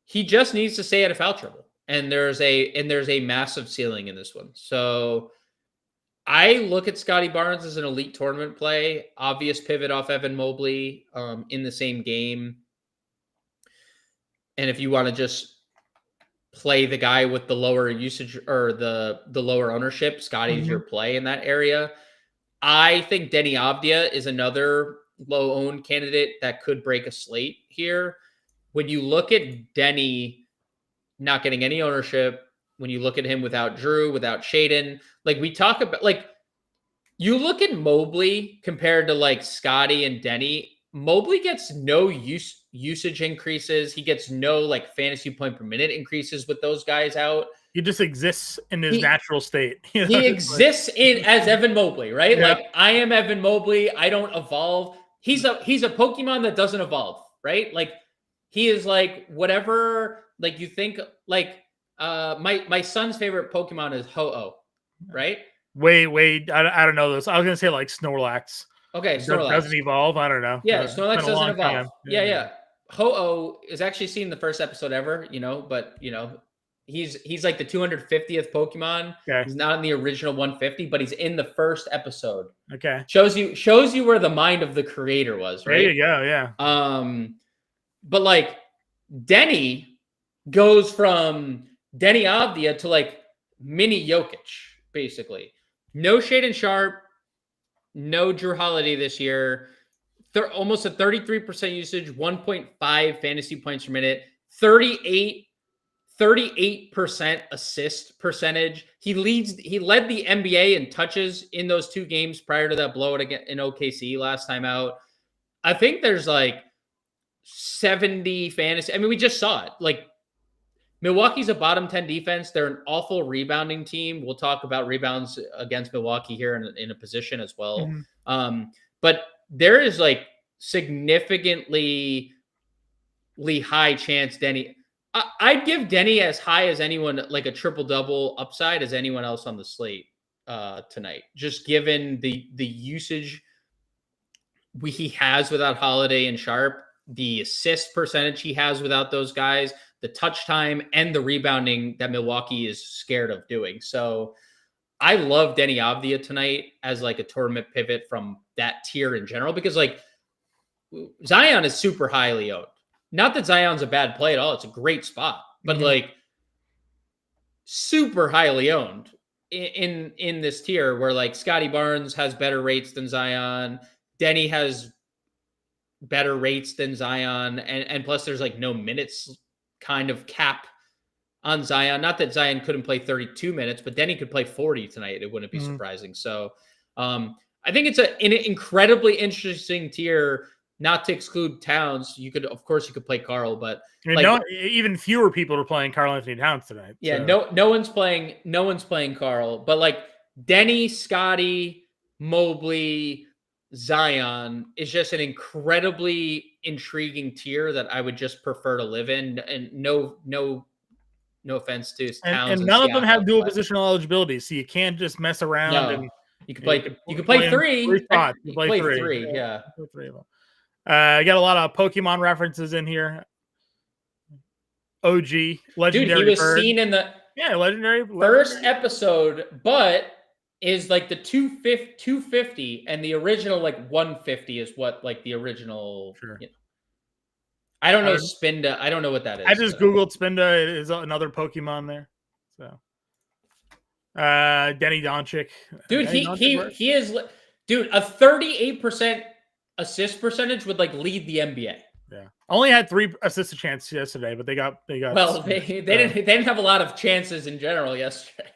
He just needs to stay out of foul trouble. And there's a massive ceiling in this one. So I look at Scotty Barnes as an elite tournament play, obvious pivot off Evan Mobley in the same game. And if you want to just play the guy with the lower usage or the lower ownership, Scotty's your play in that area. I think Denny Avdia is another low-owned candidate that could break a slate here. When you look at Denny not getting any ownership, when you look at him without Drew, without Shaden, like we talk about, like you look at Mobley compared to like Scotty and Denny, Mobley gets no usage increases. He gets no like fantasy point per minute increases with those guys out. He just exists in his natural state. You know? He exists as Evan Mobley, right? Yeah. Like I am Evan Mobley. I don't evolve. He's a Pokemon that doesn't evolve, right? Like he is like whatever. Like you think like my son's favorite Pokemon is Ho-Oh, right? Wait. I don't know this. I was gonna say like Snorlax. Okay, Snorlax Doesn't evolve. I don't know. Yeah, It's Snorlax been a doesn't long evolve. time. Yeah. Ho-Oh is actually seen the first episode ever, but he's like the 250th Pokemon. Okay. He's not in the original 150, but he's in the first episode. Okay. Shows you where the mind of the creator was, right? There you go. Yeah. But like Denny goes from Denny Avdia to like mini Jokic, basically. No Shade and Sharp, no Drew Holiday this year. Almost a 33% usage, 1.5 fantasy points per minute, 38% assist percentage. He led the NBA in touches in those 2 games prior to that blowout again in OKC last time out. I think there's like 70 fantasy. I mean, we just saw it. Like Milwaukee's a bottom 10 defense. They're an awful rebounding team. We'll talk about rebounds against Milwaukee here in a position as well. Mm-hmm. But there is like significantly high chance Denny. I'd give Denny as high as anyone, like a triple-double upside as anyone else on the slate tonight, just given the usage he has without Holiday and Sharp, the assist percentage he has without those guys, the touch time, and the rebounding that Milwaukee is scared of doing. So I love Denny Avdia tonight as like a tournament pivot from that tier in general, because like Zion is super highly owned. Not that Zion's a bad play at all. It's a great spot, but like super highly owned in this tier where like Scotty Barnes has better rates than Zion. Denny has better rates than Zion. And plus there's like no minutes kind of cap on Zion. Not that Zion couldn't play 32 minutes, but Denny could play 40 tonight. It wouldn't be surprising. So I think it's an incredibly interesting tier, not to exclude Towns. Of course you could play Carl, but I mean, even fewer people are playing Karl Anthony Towns tonight. Yeah. So. No one's playing Carl, but like Denny, Scotty, Mobley, Zion is just an incredibly intriguing tier that I would just prefer to live in. And no offense to Towns. And none of them have dual positional eligibility, so you can't just mess around. No. And you can play three. You play three. Yeah. Three of them. I got a lot of Pokemon references in here. OG, legendary. Dude, he was bird. seen in the legendary first episode, but is like the 250 and the original like 150 is what like the original. Sure. I don't know Spinda. I don't know what that is. I just googled Spinda. It is another Pokemon there. So, Denny Doncic. Dude, he is. Dude, a 38% assist percentage would like lead the NBA. Yeah, only had 3 assist chances yesterday, but they got. Well, they didn't have a lot of chances in general yesterday.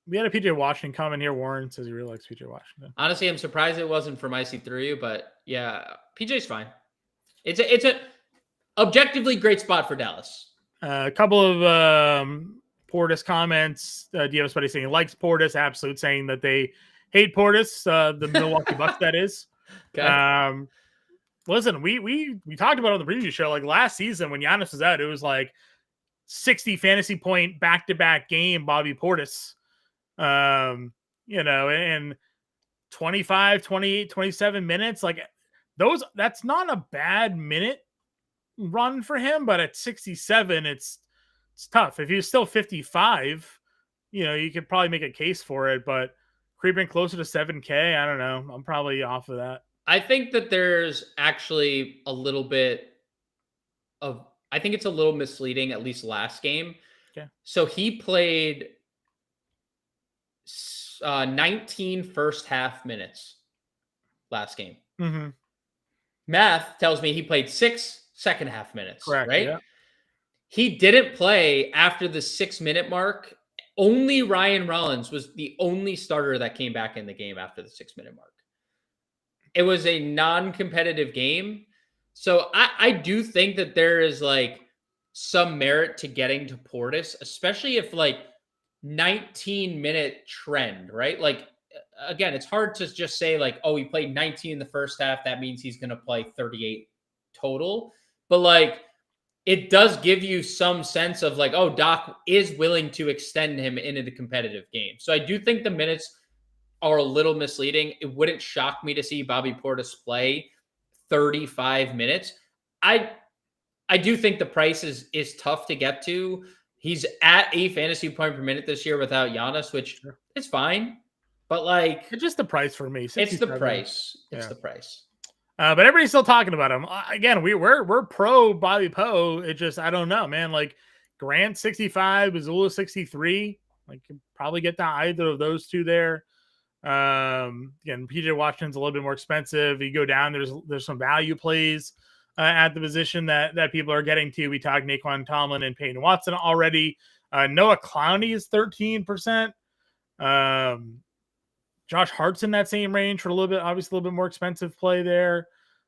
We had a PJ Washington comment here. Warren says he really likes PJ Washington. Honestly, I'm surprised it wasn't from IC3, but yeah, PJ's fine. It's a objectively great spot for Dallas. A couple of Portis comments. DFS buddy saying he likes Portis. Absolute saying that they hate Portis. The Milwaukee Bucks, that is. Okay. Listen, we talked about it on the preview show. Like last season when Giannis was out, it was like 60 fantasy point back-to-back game. Bobby Portis. And 25, 28, 27 minutes, like that's not a bad minute run for him, but at 67, it's tough. If he was still 55, you could probably make a case for it, but creeping closer to 7K, I don't know. I'm probably off of that. I think that there's actually a little bit of, I think it's a little misleading, at least last game. Okay. So he played 19 first half minutes last game. Mm-hmm. Math tells me he played 6 second half minutes. Correct, right? Yeah. He didn't play after the 6-minute mark. Only Ryan Rollins was the only starter that came back in the game after the 6-minute mark. It was a non-competitive game. So I do think that there is like some merit to getting to Portis, especially if like 19-minute trend, right? Like, again, it's hard to just say like, oh, he played 19 in the first half. That means he's going to play 38 total. But like, it does give you some sense of like, oh, Doc is willing to extend him into the competitive game. So I do think the minutes are a little misleading. It wouldn't shock me to see Bobby Portis play 35 minutes. I do think the price is tough to get to. He's at a fantasy point per minute this year without Giannis, which is fine. But like, It's just the price for me. it's the 67. price. It's Yeah. the price. But everybody's still talking about him. Again, we're pro Bobby Poe. It just, I don't know, man. Like Grant 65, Azula 63. Like you probably get to either of those two there. Again, PJ Washington's a little bit more expensive. You go down, there's some value plays at the position that people are getting to. We talked Naquan Tomlin and Peyton Watson already. Noah Clowney is 13%. Josh Hart's in that same range for a little bit, obviously a little bit more expensive play there.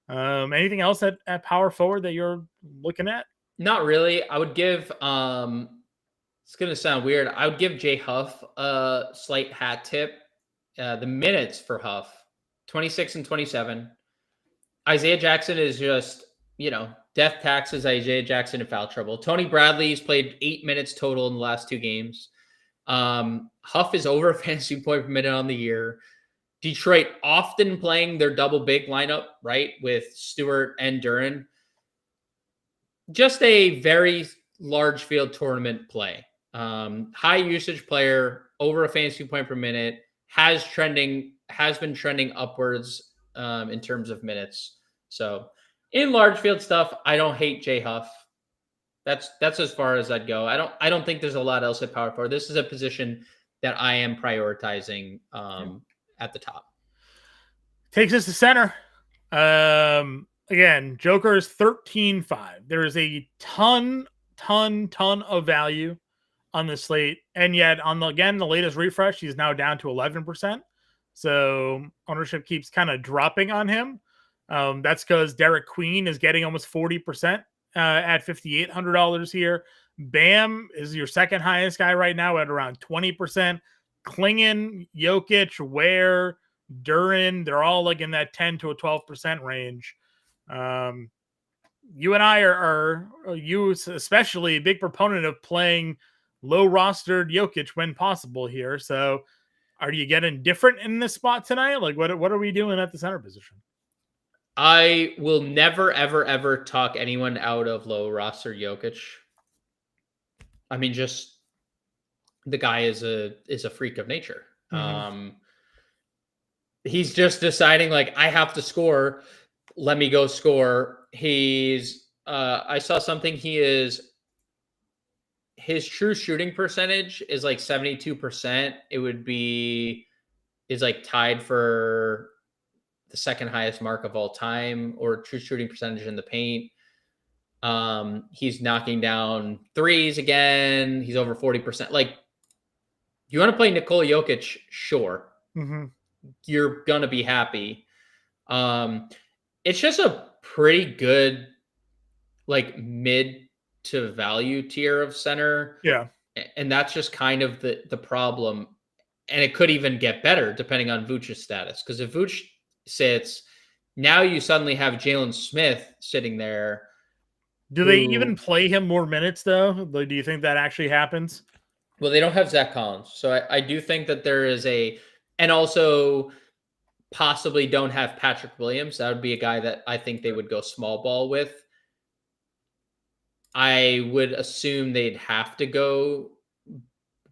Anything else at power forward that you're looking at? Not really. I would give it's gonna sound weird. I would give Jay Huff a slight hat tip. The minutes for Huff, 26 and 27. Isaiah Jackson is just, death taxes Isaiah Jackson in foul trouble. Tony Bradley's played 8 minutes total in the last 2 games. Huff is over a fantasy point per minute on the year. Detroit often playing their double big lineup, right, with Stewart and Duran. Just a very large field tournament play. High usage player, over a fantasy point per minute, has been trending upwards in terms of minutes. So in large field stuff, I don't hate Jay Huff. That's as far as I'd go. I don't think there's a lot else at power forward. This is a position that I am prioritizing at the top. Takes us to center. Again, Joker is 13.5. There is a ton of value on the slate, and yet the latest refresh, he's now down to 11%. So ownership keeps kind of dropping on him. That's because Derek Queen is getting almost 40% at $5,800 here. Bam is your second highest guy right now at around 20%. Klingon, Jokic, Ware, Duran, they're all like in that 10 to a 12% range. You and I are you especially a big proponent of playing low rostered Jokic when possible here. So are you getting different in this spot tonight? Like what are we doing at the center position? I will never, ever, ever talk anyone out of low roster Jokic. I mean, just the guy is a freak of nature. Mm-hmm. He's just deciding like, I have to score. Let me go score. He's I saw something. His true shooting percentage is like 72%. Is like tied for the second highest mark of all time, or true shooting percentage in the paint. He's knocking down threes again. He's over 40%. Like, you want to play Nikola Jokic? Sure. Mm-hmm. You're going to be happy. It's just a pretty good, like, mid to value tier of center. Yeah. And that's just kind of the problem. And it could even get better depending on Vooch's status. Because if Vooch sits, now you suddenly have Jalen Smith sitting there. Do they even play him more minutes, though? Like, do you think that actually happens? Well, they don't have Zach Collins. So I do think that there is and also possibly don't have Patrick Williams. That would be a guy that I think they would go small ball with. I would assume they'd have to go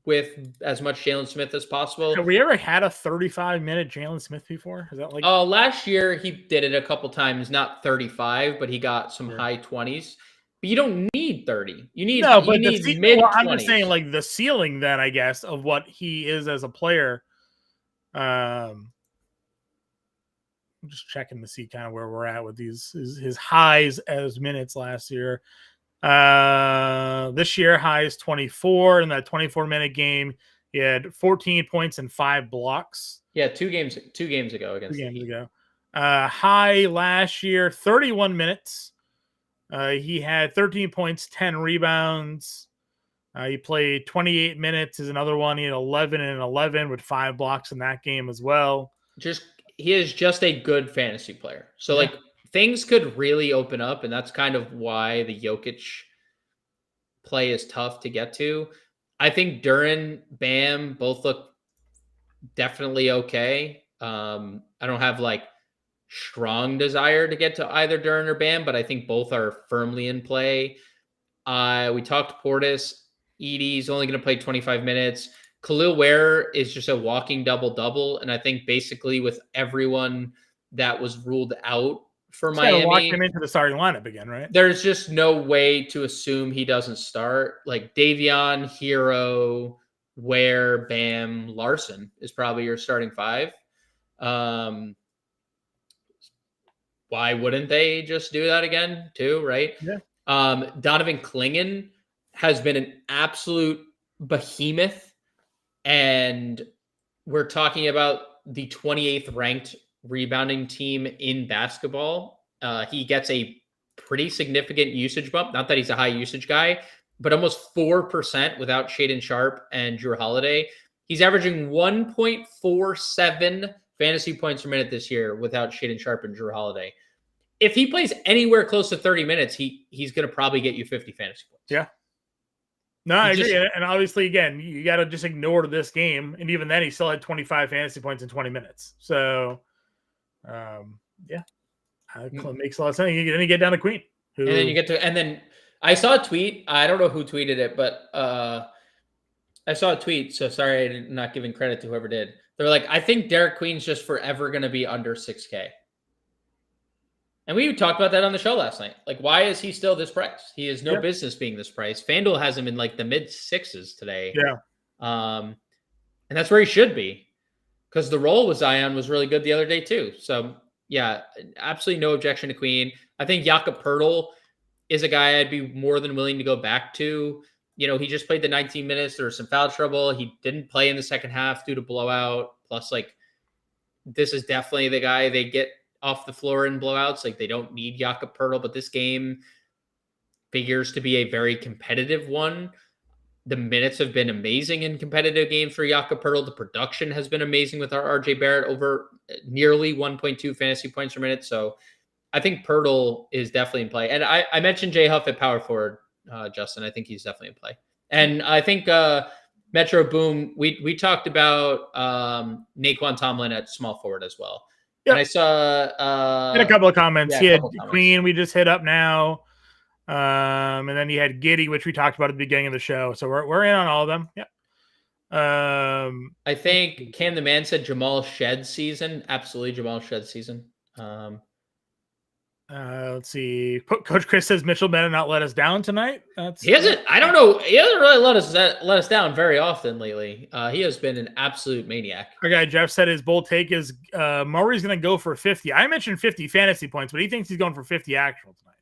with as much Jalen Smith as possible. Have we ever had a 35-minute Jalen Smith before? Is that like? Last year he did it a couple times, not 35, but he got some high 20s. But you don't need 30. You need mid 20s. I'm just saying, like the ceiling, then I guess, of what he is as a player. I'm just checking to see kind of where we're at with his highs as minutes last year. This year highs 24 in that 24-minute game. He had 14 points and 5 blocks. Yeah, two games ago against. High last year 31 minutes. He had 13 points, 10 rebounds. He played 28 minutes is another one. He had 11 and 11 with 5 blocks in that game as well. He is just a good fantasy player. So like things could really open up, and that's kind of why the Jokic play is tough to get to. I think Duran, Bam both look definitely okay. I don't have like strong desire to get to either Duran or Bam, but I think both are firmly in play. We talked Portis. Edie's only going to play 25 minutes. Khalil Ware is just a walking double-double, and I think basically with everyone that was ruled out for Miami, lock him into the starting lineup again, right? There's just no way to assume he doesn't start. Like Davion, Hero, Ware, Bam, Larson is probably your starting 5. Why wouldn't they just do that again too, right? Yeah. Donovan Clingan has been an absolute behemoth, and we're talking about the 28th ranked rebounding team in basketball. He gets a pretty significant usage bump. Not that he's a high usage guy, but almost 4% without Shaden Sharp and Drew Holiday. He's averaging 1.47 fantasy points per minute this year without Shaden Sharp and Drew Holiday. If he plays anywhere close to 30 minutes, he's going to probably get you 50 fantasy points. Yeah. No, I agree. And obviously, again, you got to just ignore this game. And even then, he still had 25 fantasy points in 20 minutes. So, yeah, it makes a lot of sense. Then you get down to Queen. And then I saw a tweet. I don't know who tweeted it, but I saw a tweet. So sorry, I'm not giving credit to whoever did. They're like, I think Derek Queen's just forever going to be under 6K. And we talked about that on the show last night. Like, why is he still this price? He has no business being this price. FanDuel has him in like the mid 6s today. Yeah. And that's where he should be, because the role with Zion was really good the other day too. So yeah, absolutely no objection to Queen. I think Jakob Poeltl is a guy I'd be more than willing to go back to. You know, he just played the 19 minutes. There was some foul trouble. He didn't play in the second half due to blowout. Plus, like, this is definitely the guy they get off the floor in blowouts. Like, they don't need Jakob Poeltl, but this game figures to be a very competitive one. The minutes have been amazing in competitive games for Jakob Poeltl. The production has been amazing with our RJ Barrett, over nearly 1.2 fantasy points per minute. So I think Poeltl is definitely in play. And I mentioned Jay Huff at power forward, Justin. I think he's definitely in play. And I think Metro Boom, we talked about Naquan Tomlin at small forward as well. Yep. And I saw a couple of comments. He had Queen, we just hit up now. And then you had Giddey, which we talked about at the beginning of the show. So we're in on all of them. Yeah. I think Cam the Man said Jamal Shead season. Absolutely, Jamal Shead season. Let's see. Coach Chris says Mitchell better not let us down tonight. He hasn't. I don't know. He hasn't really let us down very often lately. He has been an absolute maniac. Our guy Jeff said his bold take is Murray's going to go for 50. I mentioned 50 fantasy points, but he thinks he's going for 50 actual tonight.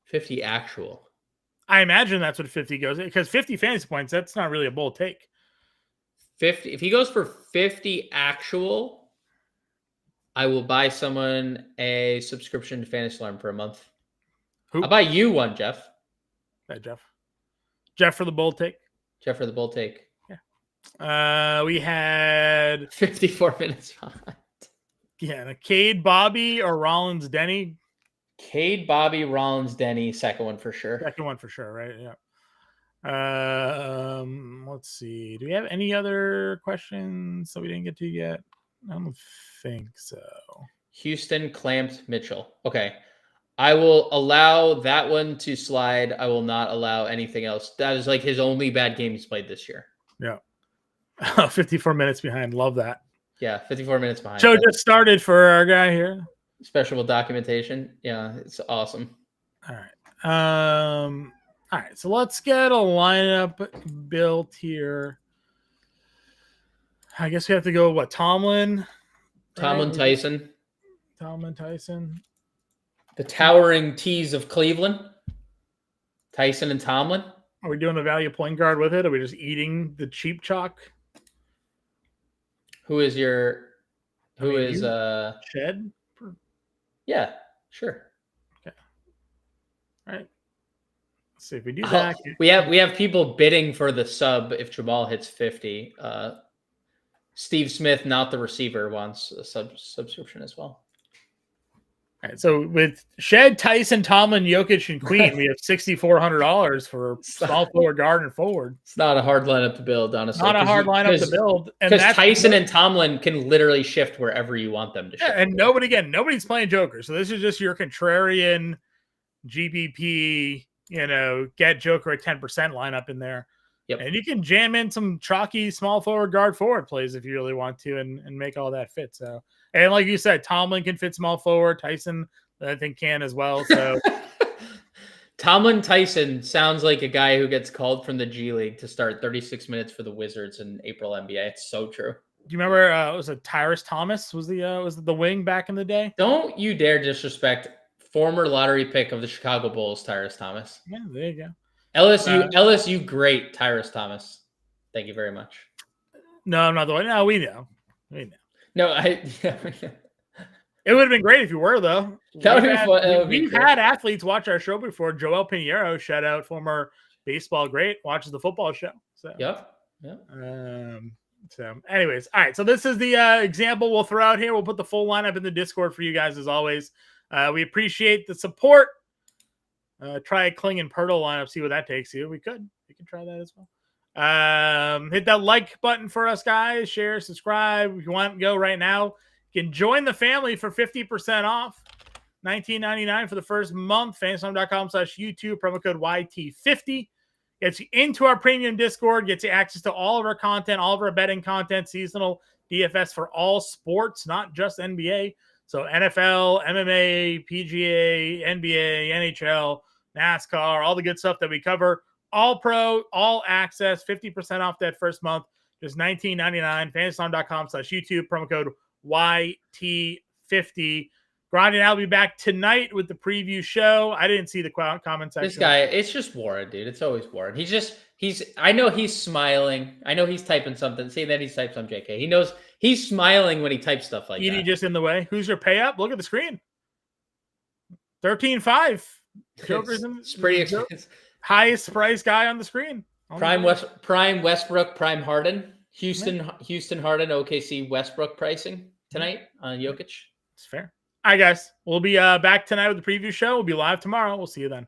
50 actual. I imagine that's what 50 goes, because 50 fantasy points, that's not really a bold take. 50. If he goes for 50 actual, I will buy someone a subscription to Fantasy Alarm for a month. Who? I'll buy you one, Jeff. Hey, Jeff for the bold take. Jeff for the bold take. Yeah. We had 54 minutes behind. Yeah, Cade, Bobby, or Rollins, Denny. Cade, Bobby, Rollins, Denny. Second one for sure. Second one for sure, right? Yeah. Let's see. Do we have any other questions that we didn't get to yet? I don't think so. Houston clamped Mitchell. Okay. I will allow that one to slide. I will not allow anything else. That is like his only bad game he's played this year. Yeah. 54 minutes behind. Love that. Yeah, 54 minutes behind. Show just started for our guy here. Special documentation. Yeah, it's awesome. All right. So let's get a lineup built here. I guess we have to go, what, Tomlin? Tomlin, Tyson. Tomlin, Tyson. The towering T's of Cleveland. Tyson and Tomlin. Are we doing a value point guard with it? Are we just eating the cheap chalk? Who is Shed? Yeah, sure. Okay. All right. Let's see if we do that. We have people bidding for the sub if Jamal hits 50. Steve Smith, not the receiver, wants a subscription as well. All right, so with Shead, Tyson, Tomlin, Jokic, and Queen, we have $6,400 for small forward, guard, and forward. It's not a hard lineup to build, honestly. Not a hard lineup to build. Because Tyson and Tomlin can literally shift wherever you want them to shift. Yeah, and nobody's playing Joker. So this is just your contrarian GBP, get Joker at 10% lineup in there. Yep. And you can jam in some chalky small forward, guard, forward plays if you really want to and make all that fit. So, and like you said, Tomlin can fit small forward. Tyson, I think, can as well. So Tomlin Tyson sounds like a guy who gets called from the G League to start 36 minutes for the Wizards in April NBA. It's so true. Do you remember was it Tyrus Thomas was the wing back in the day? Don't you dare disrespect former lottery pick of the Chicago Bulls, Tyrus Thomas. Yeah, there you go. LSU great, Tyrus Thomas. Thank you very much. No, I'm not the one. No, we know. No, it would have been great if you were, though. We've had athletes watch our show before. Joel Pinheiro, shout out, former baseball great, watches the football show. So Yep. So anyways, all right. So this is the example we'll throw out here. We'll put the full lineup in the Discord for you guys as always. We appreciate the support. Try a Kling and Pirtle lineup, see what that takes you. We can try that as well. Hit that like button for us, guys. Share, subscribe. If you want to go right now, you can join the family for 50% off. $19.99 for the first month. Fansome.com/YouTube. Promo code YT50. Gets you into our premium Discord. Gets you access to all of our content, all of our betting content, seasonal DFS for all sports, not just NBA. So NFL, MMA, PGA, NBA, NHL, NASCAR, all the good stuff that we cover. All pro, all access, 50% off that first month. Just $19.99. Fansome.com/YouTube. Promo code YT50. Grinding, I'll be back tonight with the preview show. I didn't see the comment section. This guy, it's just Warren, dude. It's always Warren. I know he's smiling. I know he's typing something. See, then he types on JK. He knows he's smiling when he types stuff like that. Just in the way. Who's your pay up? Look at the screen. 13.5. Joker's it's pretty expensive. Highest price guy on the screen. Prime Westbrook, Prime Harden. Houston Harden, OKC Westbrook pricing tonight on Jokic. It's fair. All right, guys. We'll be back tonight with the preview show. We'll be live tomorrow. We'll see you then.